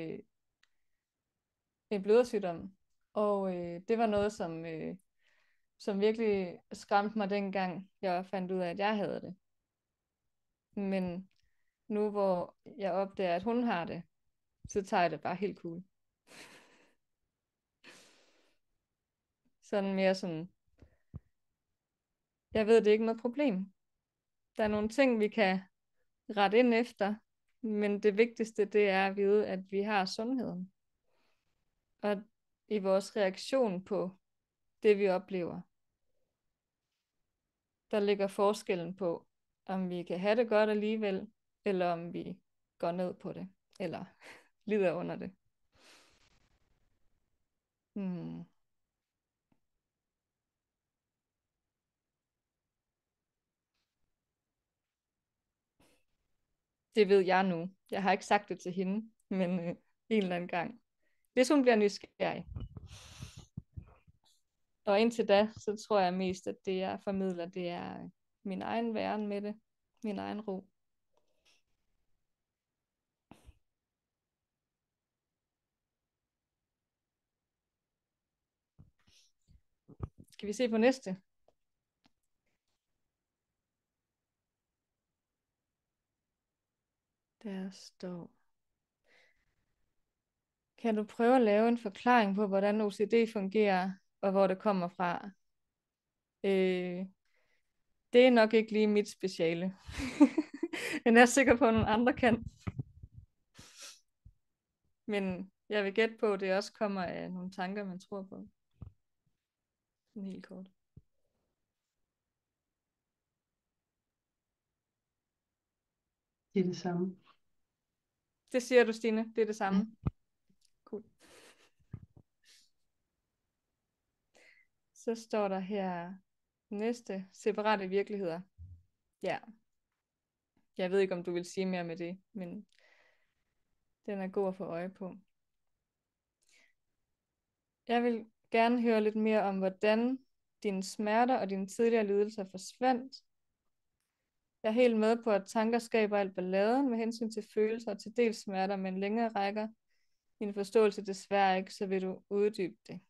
en blødersygdom. Og det var noget, som virkelig skræmte mig dengang, jeg fandt ud af, at jeg havde det. Men nu hvor jeg opdager, at hun har det, så tager jeg det bare helt cool. Sådan mere sådan, jeg ved, det er ikke noget problem. Der er nogle ting, vi kan rette ind efter, men det vigtigste, det er at vide, at vi har sundheden. Og i vores reaktion på det, vi oplever, der ligger forskellen på, om vi kan have det godt alligevel, eller om vi går ned på det, eller lider under det. Hmm. Det ved jeg nu. Jeg har ikke sagt det til hende, men en eller anden gang. Hvis hun bliver nysgerrig. Og indtil da, så tror jeg mest, at det jeg formidler, det er min egen væren med det. Min egen ro. Skal vi se på næste? Der står: kan du prøve at lave en forklaring på, hvordan OCD fungerer, og hvor det kommer fra? Det er nok ikke lige mit speciale. Men jeg er sikker på, at nogle andre kan. Men jeg vil gætte på, at det også kommer af nogle tanker, man tror på. Sådan helt kort. Det er det samme. Det siger du, Stine. Det er det samme. Cool. Så står der her næste: separate virkeligheder. Ja. Jeg ved ikke, om du vil sige mere med det, men den er god at få øje på. Jeg vil gerne høre lidt mere om, hvordan dine smerter og dine tidligere lidelser forsvandt. Jeg er helt med på, at tanker skaber alt balladen med hensyn til følelser og til dels smerter, men længere rækker min forståelse desværre ikke, så vil du uddybe det.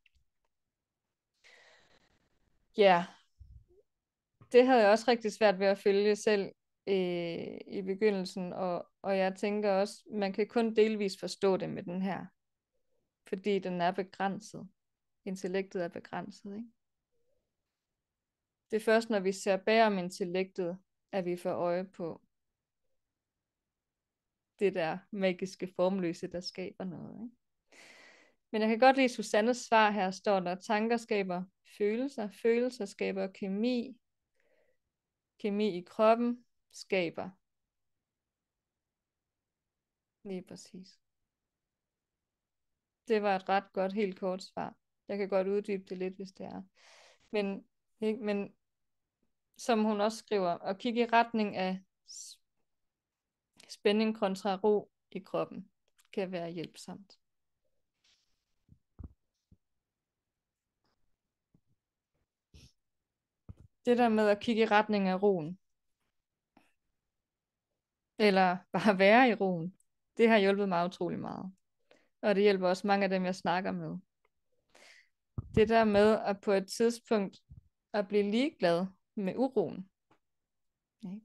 Ja, det havde jeg også rigtig svært ved at følge selv i begyndelsen, og jeg tænker også, man kan kun delvis forstå det med den her, fordi den er begrænset. Intellektet er begrænset, ikke? Det er først, når vi ser bag om intellektet, at vi får øje på det der magiske formløse, der skaber noget, ikke? Men jeg kan godt lide Susannes svar. Her står der: tanker skaber følelser, følelser skaber kemi, kemi i kroppen skaber. Lige præcis. Det var et ret godt, helt kort svar. Jeg kan godt uddybe det lidt, hvis det er. Men som hun også skriver, at kigge i retning af spænding kontra ro i kroppen kan være hjælpsomt. Det der med at kigge i retning af roen, eller bare være i roen, det har hjulpet mig utrolig meget. Og det hjælper også mange af dem, jeg snakker med. Det der med at på et tidspunkt at blive ligeglad med uroen. Okay.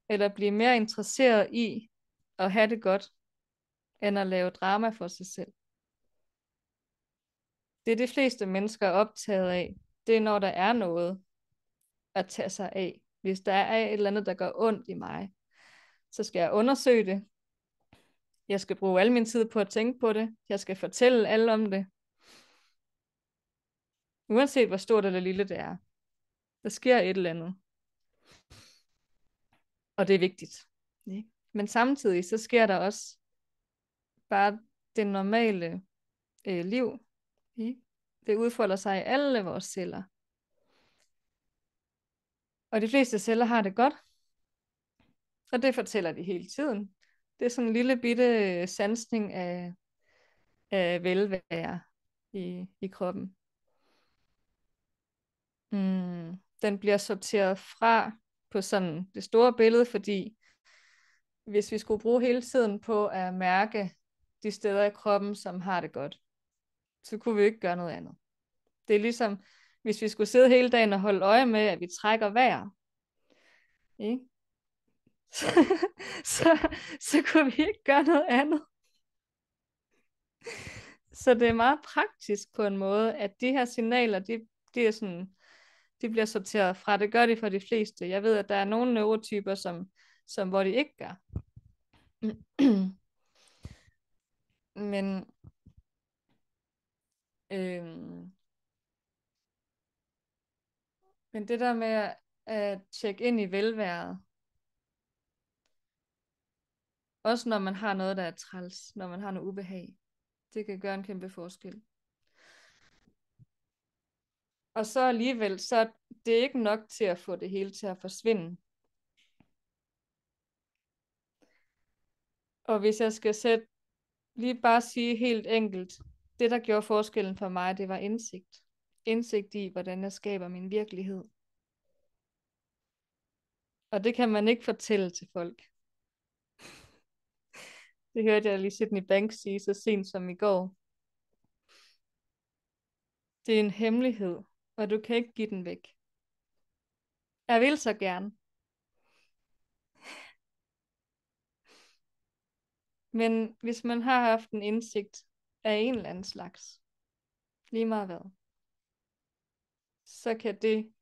Eller blive mere interesseret i at have det godt, end at lave drama for sig selv. Det de fleste mennesker er optaget af, det er når der er noget at tage sig af. Hvis der er et eller andet, der gør ondt i mig, så skal jeg undersøge det. Jeg skal bruge al min tid på at tænke på det. Jeg skal fortælle alle om det. Uanset hvor stort eller lille det er. Der sker et eller andet. Og det er vigtigt. Men samtidig så sker der også bare det normale liv. Det udfolder sig i alle vores celler. Og de fleste celler har det godt. Og det fortæller de hele tiden. Det er sådan en lille bitte sansning af velvære i kroppen. Den bliver sorteret fra på sådan det store billede, fordi hvis vi skulle bruge hele tiden på at mærke de steder i kroppen, som har det godt, så kunne vi ikke gøre noget andet. Det er ligesom, hvis vi skulle sidde hele dagen og holde øje med, at vi trækker vejr, ikke? så kunne vi ikke gøre noget andet. Så det er meget praktisk på en måde, at de her signaler, de er sådan, de bliver sorteret fra. Det gør de for de fleste. Jeg ved, at der er nogle neurotyper, som hvor de ikke gør. Men men det der med at tjekke ind i velværet, også når man har noget, der er træls, når man har noget ubehag, det kan gøre en kæmpe forskel. Og så alligevel, så det er ikke nok til at få det hele til at forsvinde. Og hvis jeg skal lige bare sige helt enkelt, det der gjorde forskellen for mig, det var indsigt. Indsigt i, hvordan jeg skaber min virkelighed. Og det kan man ikke fortælle til folk. Det hørte jeg lige Sydney Banks sige så sent som i går. Det er en hemmelighed, og du kan ikke give den væk. Jeg vil så gerne. Men hvis man har haft en indsigt af en eller anden slags, lige meget hvad, så kan det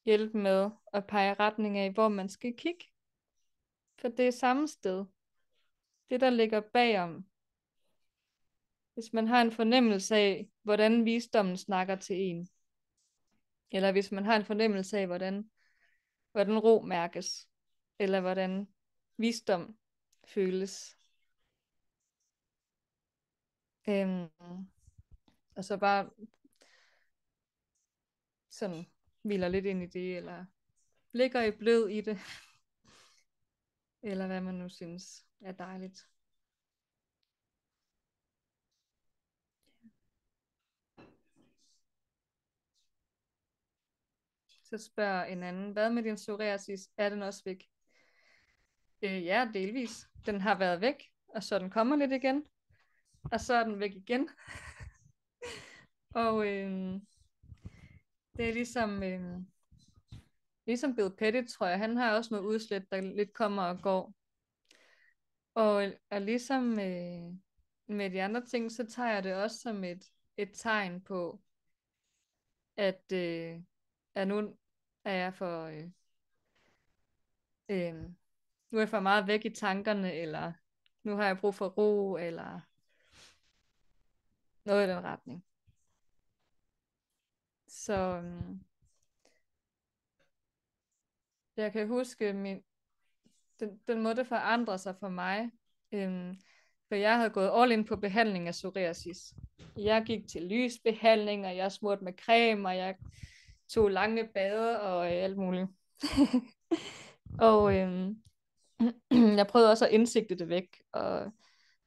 hjælpe med at pege retning af, hvor man skal kigge. For det er samme sted. Det, der ligger bagom. Hvis man har en fornemmelse af, hvordan visdommen snakker til en, eller hvis man har en fornemmelse af, hvordan ro mærkes, eller hvordan visdom føles. Øhm, og så bare sådan hviler lidt ind i det, eller ligger i blød i det, eller hvad man nu synes er dejligt. Så spørger en anden, hvad med din psoriasis? Er den også væk? Ja, delvis. Den har været væk, og så den kommer lidt igen, og så er den væk igen. Og det er ligesom Bill Pettit, tror jeg, han har også noget udslæt, der lidt kommer og går. Og ligesom med de andre ting, så tager jeg det også som et tegn på, at nu er jeg nu er jeg for meget væk i tankerne, eller nu har jeg brug for ro, eller noget i den retning. Så jeg kan huske, den måde det forandrer sig for mig, for jeg havde gået all in på behandling af psoriasis. Jeg gik til lysbehandling, og jeg smurte med creme, og jeg tog lange bade og alt muligt. Og jeg prøvede også at indsigte det væk, og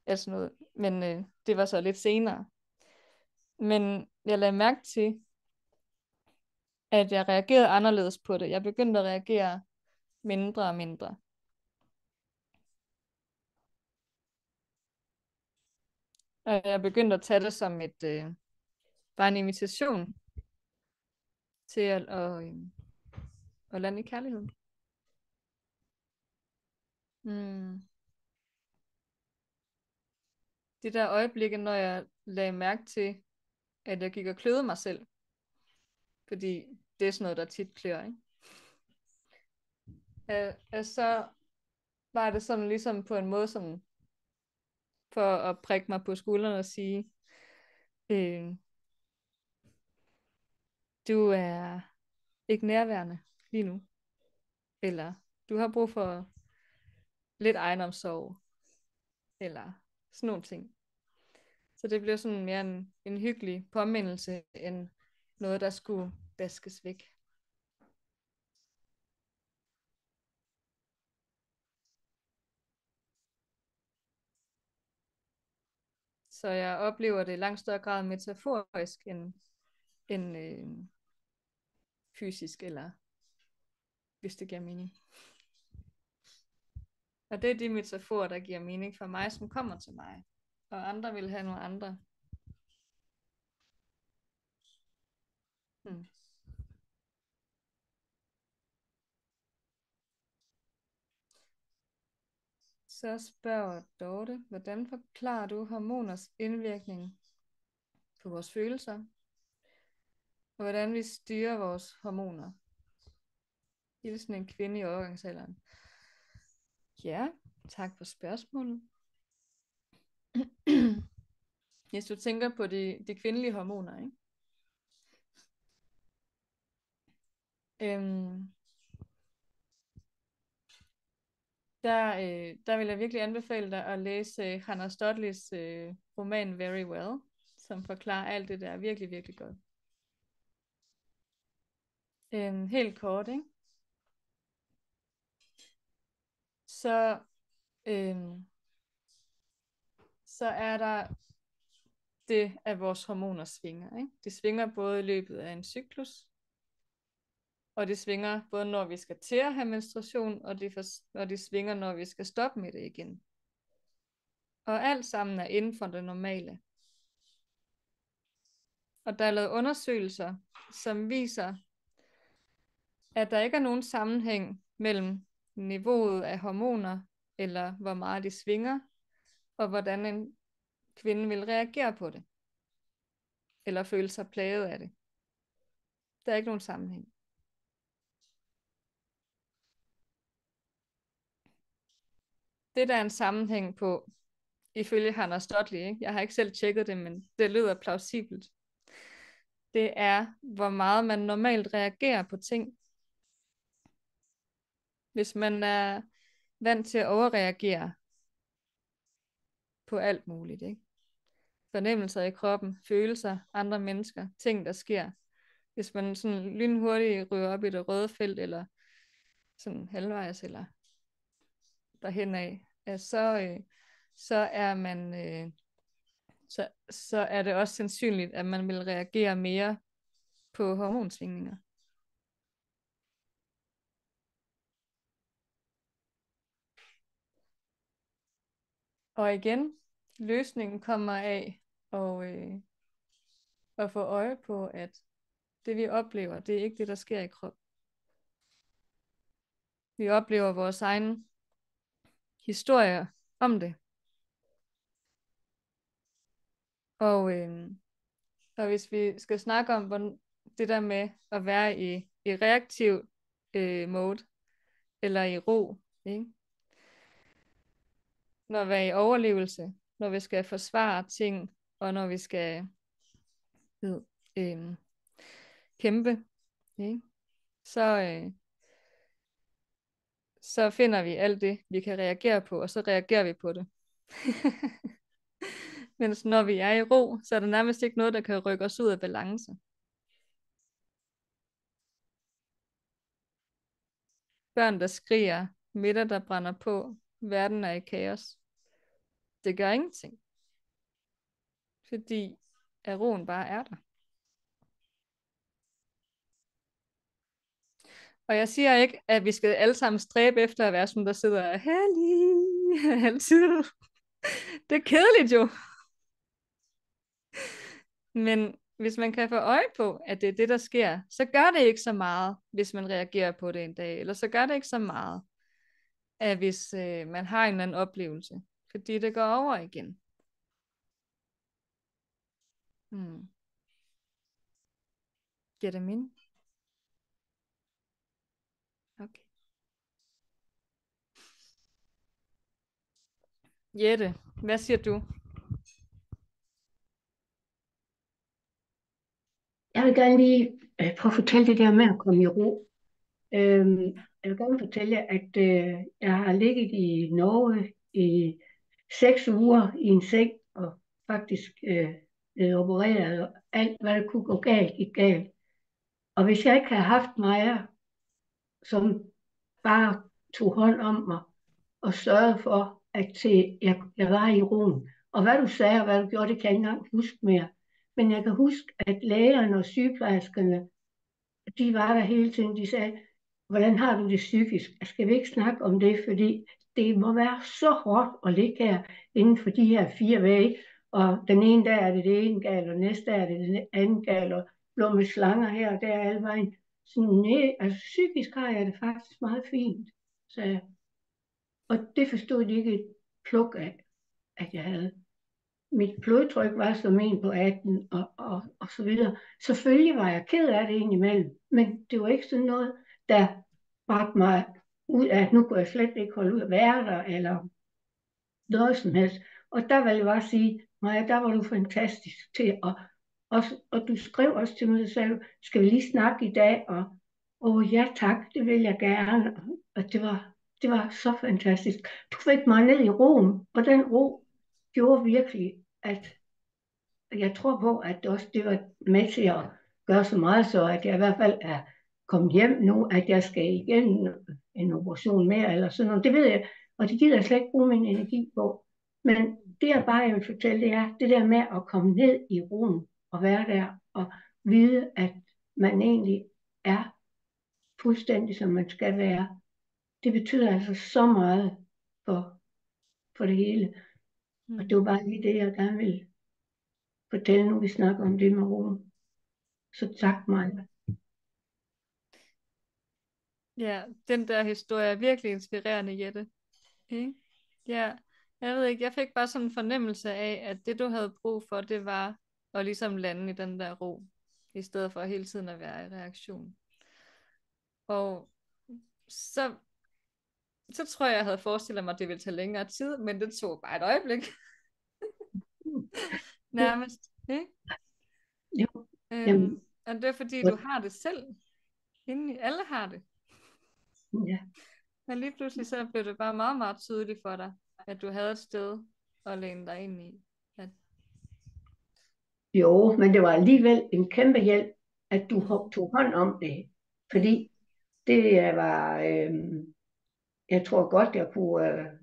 alt sådan noget, men det var så lidt senere. Men jeg lagde mærke til, at jeg reagerede anderledes på det. Jeg begyndte at reagere mindre og mindre. Og jeg begyndte at tage det som bare en invitation til at lande i kærligheden. Det der øjeblikke, når jeg lagde mærke til, at jeg gik og kløede mig selv. Fordi det er sådan noget, der tit klør, ikke? Så var det sådan ligesom på en måde sådan, for at prikke mig på skulderen og sige, du er ikke nærværende lige nu. Eller du har brug for lidt egenomsorg. Eller sådan nogle ting. Så det blev sådan mere en hyggelig påmindelse, end noget, der skulle vaskes væk. Så jeg oplever det i langt større grad metaforisk end fysisk, eller hvis det giver mening. Og det er de metaforer, der giver mening for mig, som kommer til mig. Og andre vil have nogle andre. Så spørger Dorte, hvordan forklarer du hormoners indvirkning på vores følelser? Og hvordan vi styrer vores hormoner? Hilsen en kvinde i overgangsalderen. Ja, tak for spørgsmålet. Hvis du tænker på de kvindelige hormoner, ikke? Der vil jeg virkelig anbefale dig at læse Hannah Studleys roman Very Well, som forklarer alt det der virkelig, virkelig godt. Helt kort, ikke? Så er der det, at vores hormoner svinger, ikke? Det svinger både i løbet af en cyklus, og det svinger både når vi skal til at have menstruation, og det svinger når vi skal stoppe med det igen. Og alt sammen er inden for det normale. Og der er lavet undersøgelser, som viser, at der ikke er nogen sammenhæng mellem niveauet af hormoner, eller hvor meget de svinger, og hvordan en kvinde vil reagere på det, eller føle sig plaget af det. Der er ikke nogen sammenhæng. Det der er en sammenhæng på, ifølge Hannah Studley, ikke? Jeg har ikke selv tjekket det, men det lyder plausibelt. Det er, hvor meget man normalt reagerer på ting. Hvis man er vant til at overreagere på alt muligt, ikke? Fornemmelser i kroppen, følelser, andre mennesker, ting der sker. Hvis man sådan lynhurtigt ryger op i det røde felt, eller sådan halvvejs, eller derhen af, så er man så er det også sandsynligt, at man vil reagere mere på hormonsvingninger. Og igen, løsningen kommer af at få øje på, at det vi oplever, det er ikke det, der sker i kroppen. Vi oplever vores egen historie om det. Og hvis vi skal snakke om det der med at være i reaktiv mode, eller i ro, ikke? Når vi er i overlevelse, når vi skal forsvare ting, og når vi skal kæmpe, ikke? Så finder vi alt det, vi kan reagere på, og så reagerer vi på det. Mens når vi er i ro, så er der nærmest ikke noget, der kan rykke os ud af balance. Børn, der skriger, midter, der brænder på, verden er i kaos. Det gør ingenting. Fordi at roen bare er der. Og jeg siger ikke, at vi skal alle sammen stræbe efter at være sådan, der sidder hellig altid. Det er kedeligt jo. Men hvis man kan få øje på, at det er det, der sker, så gør det ikke så meget, hvis man reagerer på det en dag. Eller så gør det ikke så meget, at hvis man har en eller anden oplevelse. Fordi det går over igen. Giver det mening? Okay. Jette, hvad siger du? Jeg vil gerne lige prøve at fortælle det der med at komme i ro. Jeg vil gerne fortælle jer, at jeg har ligget i Norge i 6 uger i en seng, og faktisk blevet opereret, og alt hvad der kunne gå galt, gik galt. Og hvis jeg ikke havde haft Maja, som bare tog hånd om mig og sørgede for, at jeg var i roen. Og hvad du sagde og hvad du gjorde, det kan jeg ikke engang huske mere. Men jeg kan huske, at lægerne og sygeplejerskerne, de var der hele tiden. De sagde, hvordan har du det psykisk? Skal vi ikke snakke om det? Fordi det må være så hårdt at ligge her inden for de her 4 vægge. Og den ene dag er det ene galt, og næste dag er det det andet galt, og blå med slanger her og der alle vejen. Så nej, altså psykisk har jeg det faktisk meget fint. Så, og det forstod de ikke et pluk af, at jeg havde. Mit blodtryk var som en på 18 og så videre. Selvfølgelig var jeg ked af det indimellem, men det var ikke sådan noget, der bragte mig ud af, at nu kunne jeg slet ikke holde ud at være der, eller noget som helst. Og der vil jeg bare sige, Maja, der var du fantastisk til at, og du skrev også til mig, og sagde, skal vi lige snakke i dag? Og ja tak, det vil jeg gerne. Og det var så fantastisk. Du fik mig ned i roen, og den ro gjorde virkelig, at jeg tror på, at det var med til at gøre så meget, så at jeg i hvert fald er kommet hjem nu, at jeg skal igen en operation mere, eller sådan noget. Det ved jeg, og det gider jeg slet ikke bruge min energi på. Men det jeg bare vil fortælle, det er det der med at komme ned i roen og være der, og vide, at man egentlig er fuldstændig, som man skal være. Det betyder altså så meget for det hele. Og det var bare lige det, jeg gerne ville fortælle, nu vi snakker om det med roen. Så tak mig. Ja, den der historie er virkelig inspirerende, Jette. Ikke? Ja, jeg ved ikke, jeg fik bare sådan en fornemmelse af, at det du havde brug for, det var at ligesom lande i den der ro, i stedet for hele tiden at være i reaktion. Og så tror jeg havde forestillet mig, at det ville tage længere tid, men det tog bare et øjeblik. Nærmest, ikke? Jo, jamen, Og det er fordi, du har det selv. Indeni, alle har det. ja. Men lige pludselig så blev det bare meget, meget tydeligt for dig, at du havde et sted at læne dig ind i. At... Jo, men det var alligevel en kæmpe hjælp, at du tog hånd om det. Fordi det var, jeg tror godt, jeg kunne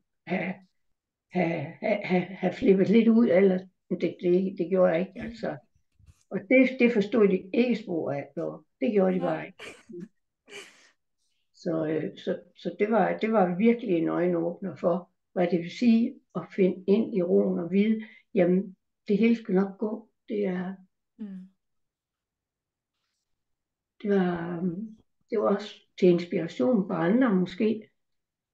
have flippet lidt ud, eller det gjorde jeg ikke. Altså. Og det forstod de ikke spor af. Det gjorde de bare ikke. Så det var virkelig en øjenåbner for, hvad det vil sige at finde ind i roen og vide, jamen det hele skal nok gå. Det var også til inspiration for andre måske.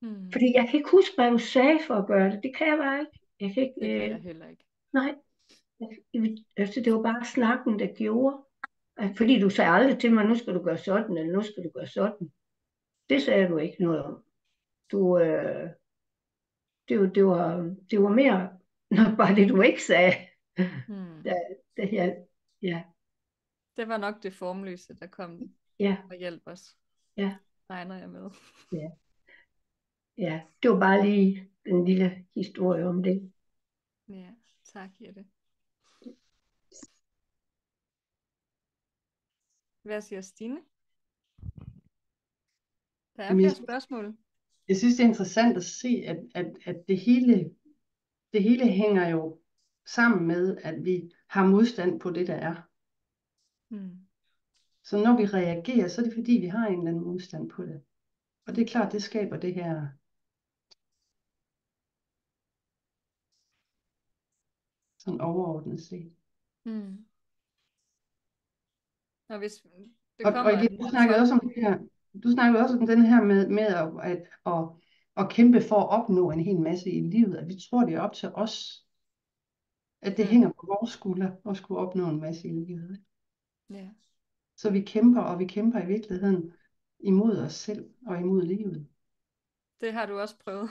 Fordi jeg kan ikke huske, hvad du sagde for at gøre det. Det kan jeg bare ikke. Jeg kan ikke det kan jeg heller ikke. Nej. Altså, det var bare snakken, der gjorde. Fordi du sagde aldrig til mig, nu skal du gøre sådan, eller nu skal du gøre sådan. Det sagde du ikke noget om. Det var mere nok bare det, du ikke sagde. Det hjalp. Ja. Det var nok det formløse, der kom og hjalp os. Ja. Regner jeg med. Ja. Ja, det var bare lige en lille historie om det. Ja, tak Jette. Hvad siger Stine? Der er flere spørgsmål. Jeg synes, det er interessant at se, at det hele hænger jo sammen med, at vi har modstand på det, der er. Så når vi reagerer, så er det fordi, vi har en eller anden modstand på det. Og det er klart, det skaber det her sådan overordnet set. Og hvis det kommer... Og igen, du snakkede også om den her med at kæmpe for at opnå en hel masse i livet, at vi tror, det er op til os, at det hænger på vores skuldre at skulle opnå en masse i livet. Ja. Så vi kæmper, og vi kæmper i virkeligheden imod os selv og imod livet. Det har du også prøvet.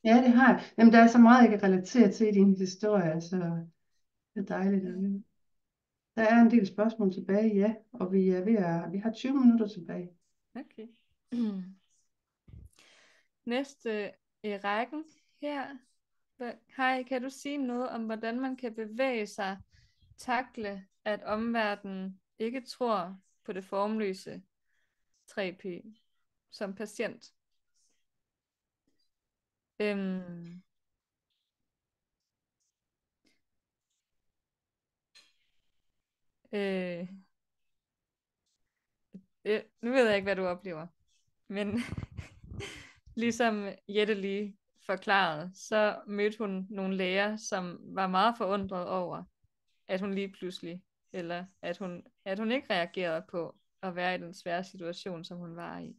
Ja, det har jeg. Jamen, der er så meget, jeg kan relatere til i din historie, så det er dejligt. Der er en del spørgsmål tilbage, ja, og vi har 20 minutter tilbage. Okay. Næste i rækken her. Hej, kan du sige noget om, hvordan man kan bevæge sig, takle, at omverdenen ikke tror på det formløse 3P som patient? Nu ved jeg ikke, hvad du oplever, men ligesom Jette lige forklarede, så mødte hun nogle læger, som var meget forundret over, at hun lige pludselig, eller at hun ikke reagerede på at være i den svære situation, som hun var i.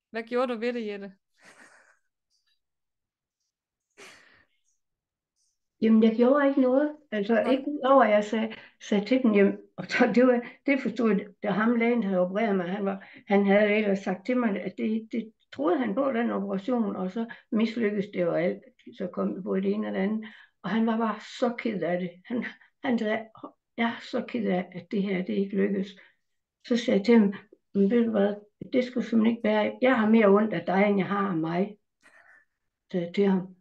Hvad gjorde du ved det, Jette? Jamen, jeg gjorde ikke noget. Altså, ikke udover, at jeg sagde til dem hjem. Og så det forstod jeg, da ham lægen havde opereret mig. Han havde ellers sagt til mig, at det troede han på, den operation, og så mislykkedes det jo alt. Så kom det både det ene og det andet. Og han var bare så ked af det. Han sagde, jeg er så ked af, at det her, det ikke lykkedes. Så sagde jeg til ham, men ved du hvad, det skulle simpelthen ikke være. Jeg har mere ondt af dig, end jeg har af mig. Sagde til ham.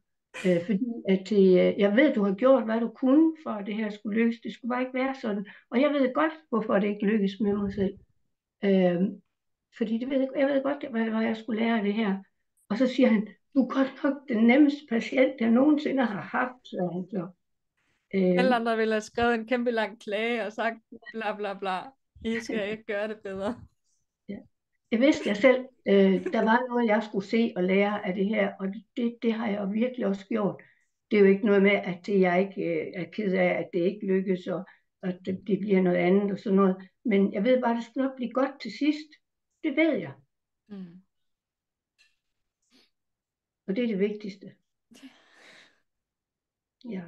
Fordi at jeg ved, du har gjort, hvad du kunne, for at det her skulle lykkes. Det skulle bare ikke være sådan. Og jeg ved godt, hvorfor det ikke lykkes med mig selv. Fordi jeg ved godt, hvad jeg skulle lære af det her. Og så siger han, du er godt nok den nemmeste patient, jeg nogensinde har haft, sagde han så. Alle andre ville have skrevet en kæmpe lang klage og sagt bla bla bla. I skal ikke gøre det bedre. Ja. Det vidste jeg selv. Der var noget, jeg skulle se og lære af det her, og det har jeg virkelig også gjort. det er jo ikke noget med, at jeg ikke er ked af, at det ikke lykkes, og at det bliver noget andet og sådan noget. Men jeg ved bare, at det skal nok blive godt til sidst. Det ved jeg. Mm. Og det er det vigtigste. Ja.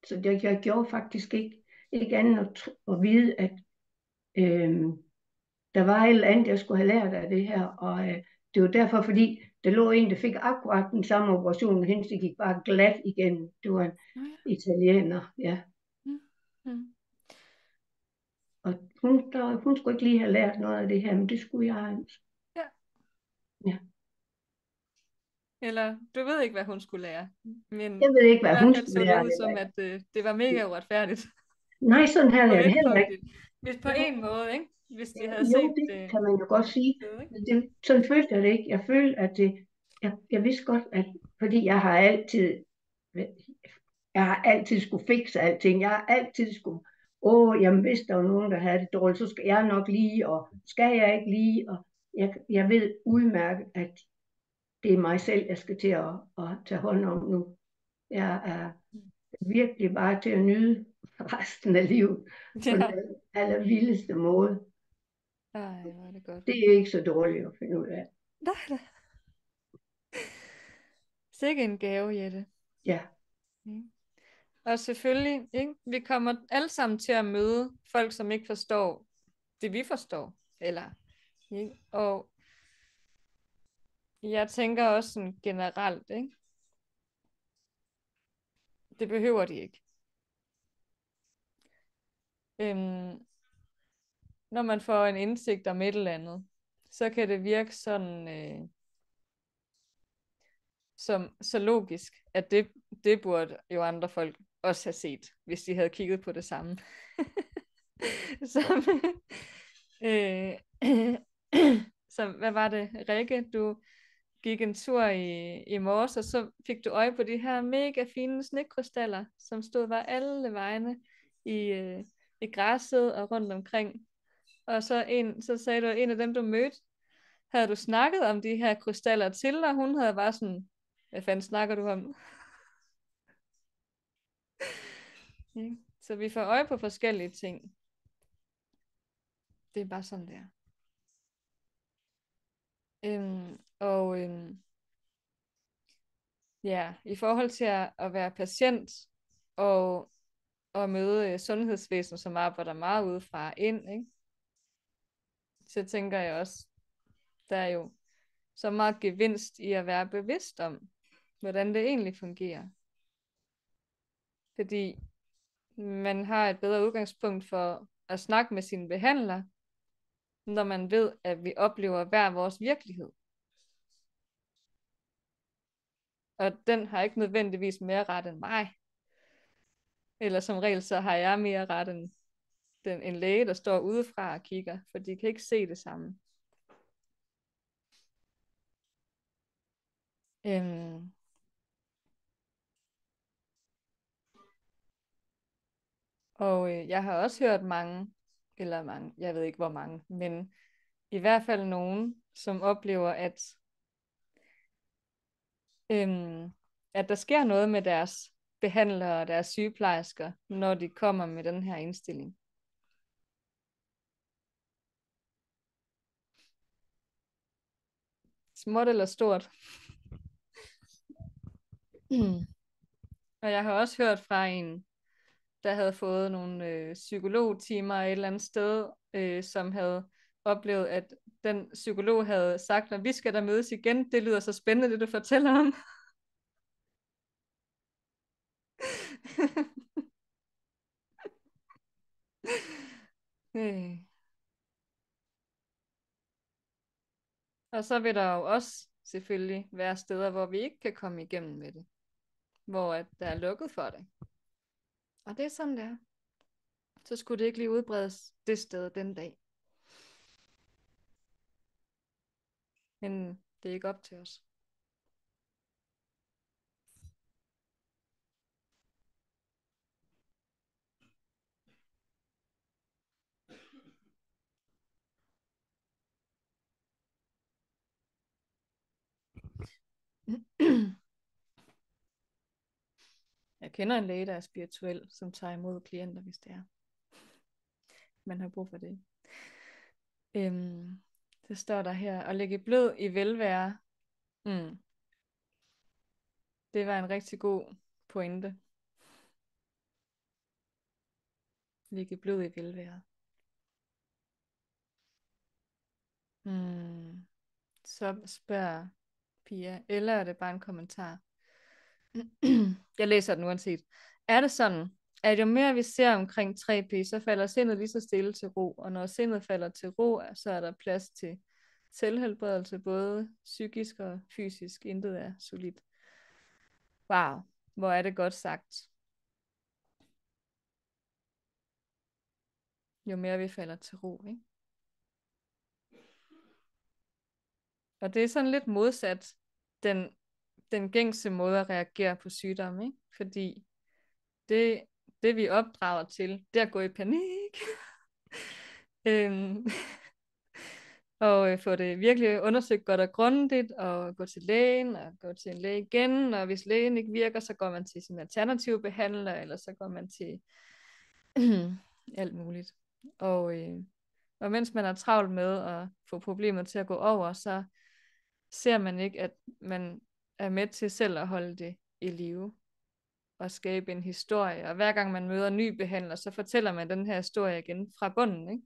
Så jeg gjorde faktisk ikke andet at vide, at der var et eller andet, jeg skulle have lært af det her. Og det var derfor, fordi der lå en, der fik akkurat den samme operation, og hendes det gik bare glat igen. Det var en italiener, ja. Mm. Mm. Og hun skulle ikke lige have lært noget af det her, men det skulle jeg altså. Ja. Ja. Eller du ved ikke, hvad hun skulle lære. Men Jeg ved ikke, i hvad hvert hun fald så skulle det lære. ud som, at det var mega uretfærdigt. Nej, sådan havde På jeg det et heller punkt. ikke. Hvis på en måde, ikke? Hvis de havde Jo, set det kan man jo godt sige. ikke? Men sådan følte jeg det ikke. Jeg følte, at jeg vidste godt, at fordi jeg har altid skulle fikse alting. Jeg har altid skulle, jamen hvis der var nogen, der havde det dårligt, så skal jeg nok lige, og skal jeg ikke lige, og jeg ved udmærket, at det er mig selv, jeg skal til at tage hånd om nu. Jeg er virkelig bare til at nyde resten af livet på den allervildeste måde. Ej, hvor er det godt. Det er ikke så dårligt at finde ud af. Nej. Sikke en gave, Jette. Ja. Mm. Og selvfølgelig, ikke? Vi kommer alle sammen til at møde folk, som ikke forstår det, vi forstår. Eller, ikke? Og jeg tænker også sådan generelt, ikke? Det behøver de ikke. Når man får en indsigt om et eller andet, så kan det virke sådan som så logisk, at det burde jo andre folk også have set, hvis de havde kigget på det samme. som, øh, som, hvad var det, Rikke? Du gik en tur i morges, og så fik du øje på de her mega fine snekrystaller, som stod var alle vegne i græsset og rundt omkring. Og så sagde du, at en af dem, du mødte, havde du snakket om de her krystaller til, og hun havde bare sådan, hvad fanden snakker du om? Så vi får øje på forskellige ting. Det er bare sådan der. Ja, i forhold til at være patient og møde sundhedsvæsenet, som arbejder meget udefra ind, ikke? Så tænker jeg også, der er jo så meget gevinst i at være bevidst om, hvordan det egentlig fungerer. Fordi man har et bedre udgangspunkt for at snakke med sine behandlere, når man ved, at vi oplever hver vores virkelighed. Og den har ikke nødvendigvis mere ret end mig. Eller som regel, så har jeg mere ret end en læge, der står udefra og kigger, for de kan ikke se det samme. Og jeg har også hørt mange, jeg ved ikke hvor mange, men i hvert fald nogen, som oplever, at der sker noget med deres behandlere og deres sygeplejersker, når de kommer med den her indstilling. Småt eller stort. Og jeg har også hørt fra en, der havde fået nogle psykologtimer et eller andet sted, som havde oplevet, at den psykolog havde sagt, at vi skal da mødes igen. Det lyder så spændende, det du fortæller om. Og så vil der jo også selvfølgelig være steder, hvor vi ikke kan komme igennem med det. Hvor at der er lukket for det. Og det er sådan der. Så skulle det ikke lige udbredes det sted den dag. Men det er ikke op til os. kender en læge, der er spirituel, som tager imod klienter, hvis det er. Man har brug for det. Det står der her, at lægge blød i velvære. Det var en rigtig god pointe. Lægge blød i velvære. Så spørger Pia, eller er det bare en kommentar? Jeg læser den uanset. Er det sådan, at jo mere vi ser omkring 3P, så falder sindet lige så stille til ro, og når sindet falder til ro, så er der plads til selvhelbredelse, både psykisk og fysisk. Intet er solidt. Wow, hvor er det godt sagt. Jo mere vi falder til ro, ikke? Og det er sådan lidt modsat den gængse måde at reagere på sygdom, ikke? Fordi det vi opdrager til, det er at gå i panik. Og få det virkelig undersøgt godt og grundigt, og gå til lægen, og gå til en læge igen, og hvis lægen ikke virker, så går man til sin alternative behandler, eller så går man til alt muligt. Og mens man er travlt med at få problemet til at gå over, så ser man ikke, at man er med til selv at holde det i live og skabe en historie. Og hver gang man møder en ny behandler, så fortæller man den her historie igen fra bunden, ikke?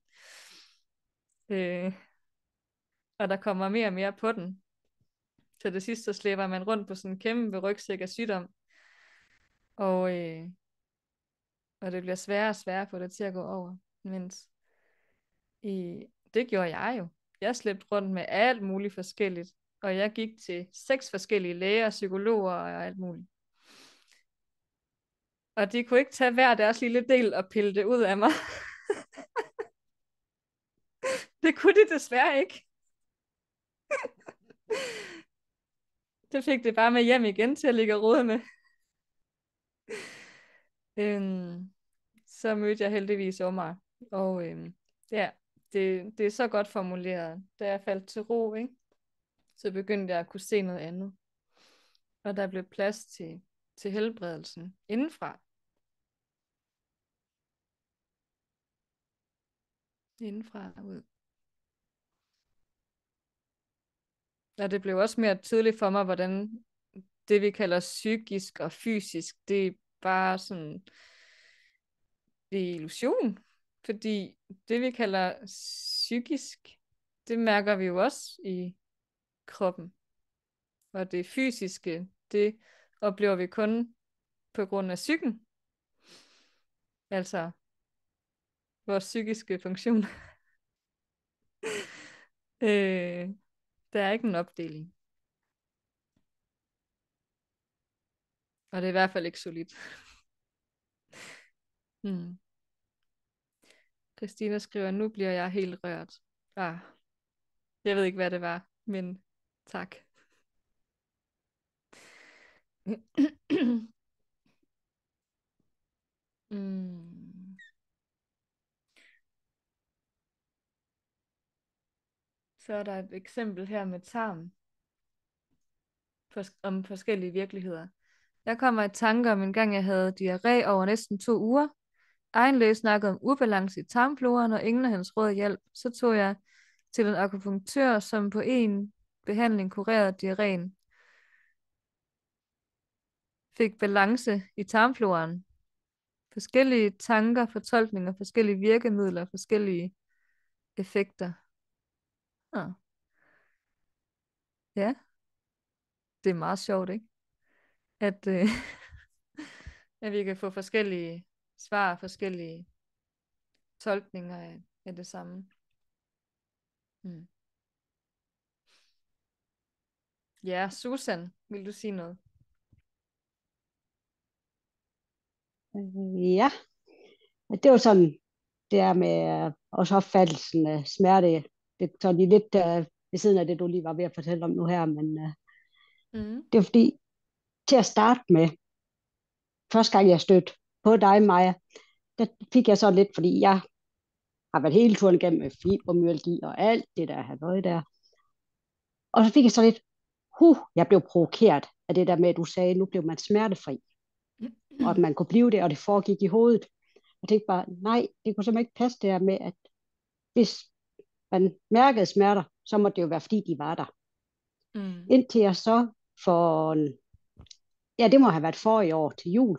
Og der kommer mere og mere på den. Til det sidste, så slæber man rundt på sådan en kæmpe rygsæk af sygdom. Og det bliver sværere og sværere at få det til at gå over. Mens det gjorde jeg jo. Jeg slæbte rundt med alt muligt forskelligt. Og jeg gik til 6 forskellige læger, psykologer og alt muligt. Og de kunne ikke tage hver deres lille del og pille det ud af mig. Det kunne de desværre ikke. Det fik det bare med hjem igen til at ligge og rode med. Så mødte jeg heldigvis Omar. Og ja, det er så godt formuleret. Da jeg faldt til ro, ikke? Så begyndte jeg at kunne se noget andet. Og der blev plads til helbredelsen indenfra. Indenfra og ud. Og det blev også mere tydeligt for mig, hvordan det vi kalder psykisk og fysisk, det er bare sådan, det er illusion. Fordi det vi kalder psykisk, det mærker vi jo også i kroppen. Og det fysiske, det oplever vi kun på grund af psyken. Altså vores psykiske funktion. Der er ikke en opdeling. Og det er i hvert fald ikke solidt. Christina skriver, nu bliver jeg helt rørt. Jeg ved ikke, hvad det var, men tak. Så er der et eksempel her med tarm om forskellige virkeligheder. Jeg kommer i tanke om en gang, jeg havde diarré over næsten 2 uger. Egen læge snakkede om ubalance i tarmfloraen, og ingen af hans råd hjalp. Så tog jeg til en akupunktør, som på en behandling kurerede diarréen. Fik balance i tarmfloraen. Forskellige tanker, fortolkninger, forskellige virkemidler, forskellige effekter. Ja, det er meget sjovt, ikke? At, at vi kan få forskellige svar, forskellige tolkninger af det samme. Ja, Susan, vil du sige noget? Ja, det var sådan, det er med også opfattelsen af smerte. Det er sådan lidt ved siden af det, du lige var ved at fortælle om nu her, men det er fordi, til at starte med, første gang jeg stødte på dig, Maja, der fik jeg så lidt, fordi jeg har været hele turen igennem med fibromyalgi og alt det der halløj der. Og så fik jeg så lidt, jeg blev provokeret af det der med, at du sagde, nu blev man smertefri. og at man kunne blive det, og det foregik i hovedet. Jeg tænkte bare, nej, det kunne simpelthen ikke passe det her med, at hvis man mærkede smerter, så må det jo være, fordi de var der. Indtil jeg så for, ja, det må have været forrige år til jul,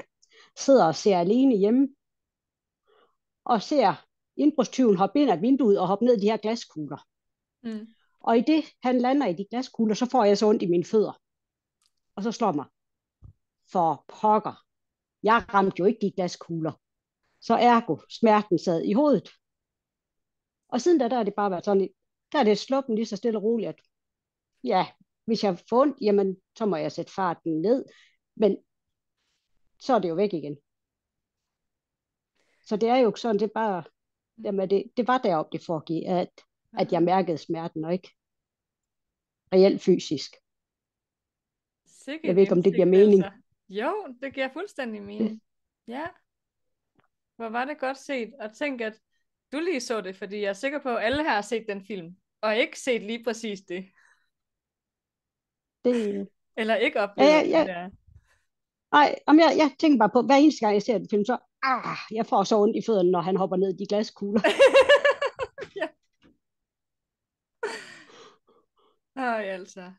sidder og ser alene hjemme, og ser indbrudstyven hoppe ind ad vinduet og hoppe ned i de her glaskugler. Og i det, han lander i de glaskugler, så får jeg så ondt i mine fødder. Og så slår mig, for pokker, jeg ramte jo ikke de glaskugler. Så ergo, smerten sad i hovedet. Og siden da, der er det bare været sådan, der er det sluppen lige så stille og roligt, at ja, hvis jeg får ondt, jamen, så må jeg sætte farten ned. Men så er det jo væk igen. Så det er jo sådan, det er bare, jamen det var deroppe, det foregik, at jeg mærkede smerten, og ikke reelt fysisk. Sikke jeg ved ikke, om det giver mening. Altså. Jo, det giver fuldstændig mening. Ja. Hvor var det godt set. Og tænk, at du lige så det, fordi jeg er sikker på, at alle her har set den film, og ikke set lige præcis det. Eller ikke oplevet det der. Nej, jeg tænker bare på, hver eneste gang jeg ser den film, så jeg får så ondt i fødderne, når han hopper ned i de glaskugler. Ja. Ej, altså.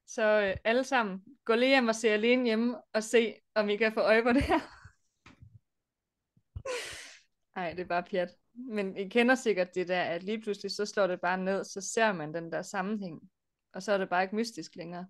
Så alle sammen, gå lige hjem og se alene hjemme, og se, om I kan få øje på det her. Ej, det er bare pjat. Men I kender sikkert det der, at lige pludselig så slår det bare ned, så ser man den der sammenhæng. Og så er det bare ikke mystisk længere.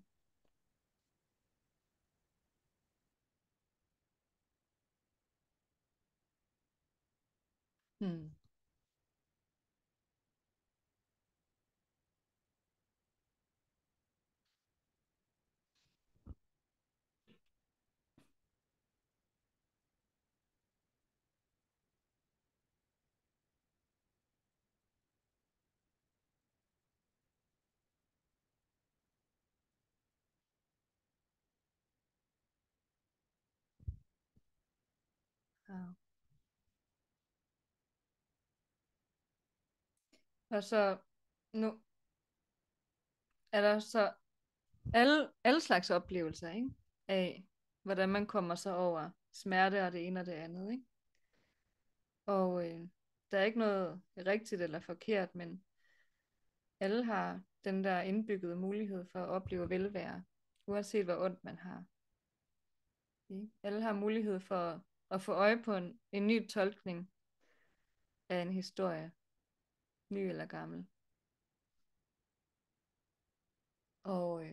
Ja. Og så nu er der så alle slags oplevelser, ikke? Af hvordan man kommer så over smerte og det ene og det andet, ikke? Og der er ikke noget rigtigt eller forkert, men alle har den der indbyggede mulighed for at opleve velvære, uanset hvor ondt man har. Okay? Alle har mulighed for at få øje på en ny tolkning af en historie, ny eller gammel. Og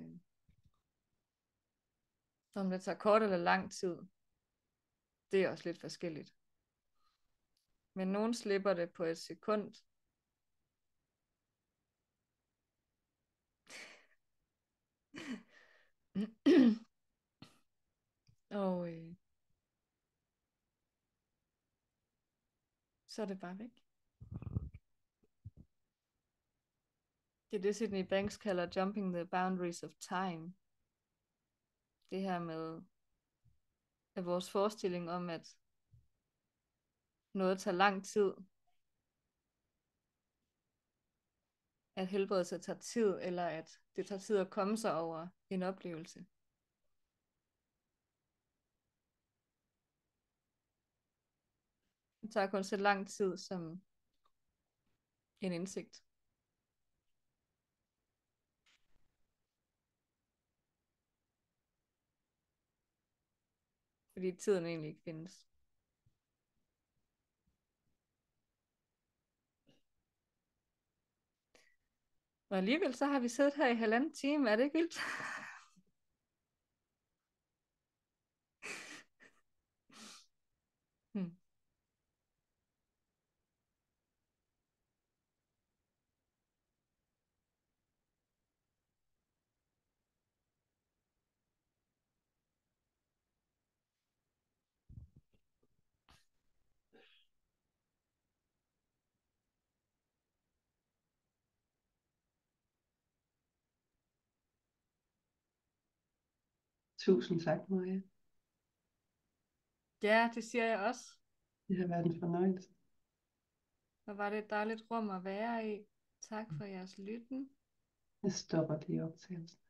om det tager kort eller lang tid, det er også lidt forskelligt. Men nogen slipper det på et sekund. Og så er det bare væk. Det er det, Sydney Banks kalder jumping the boundaries of time. Det her med at vores forestilling om, at noget tager lang tid, at helbredelse tager tid, eller at det tager tid at komme sig over en oplevelse. Det tager kun så lang tid som en indsigt. Fordi tiden egentlig ikke findes. Og alligevel så har vi siddet her i 1,5 time. Er det ikke vildt? Tusind tak, Maria. Ja, det siger jeg også. Det har været en fornøjelse. Og var det et dejligt rum at være i. Tak for jeres lytten. Jeg stopper lige optagelsen.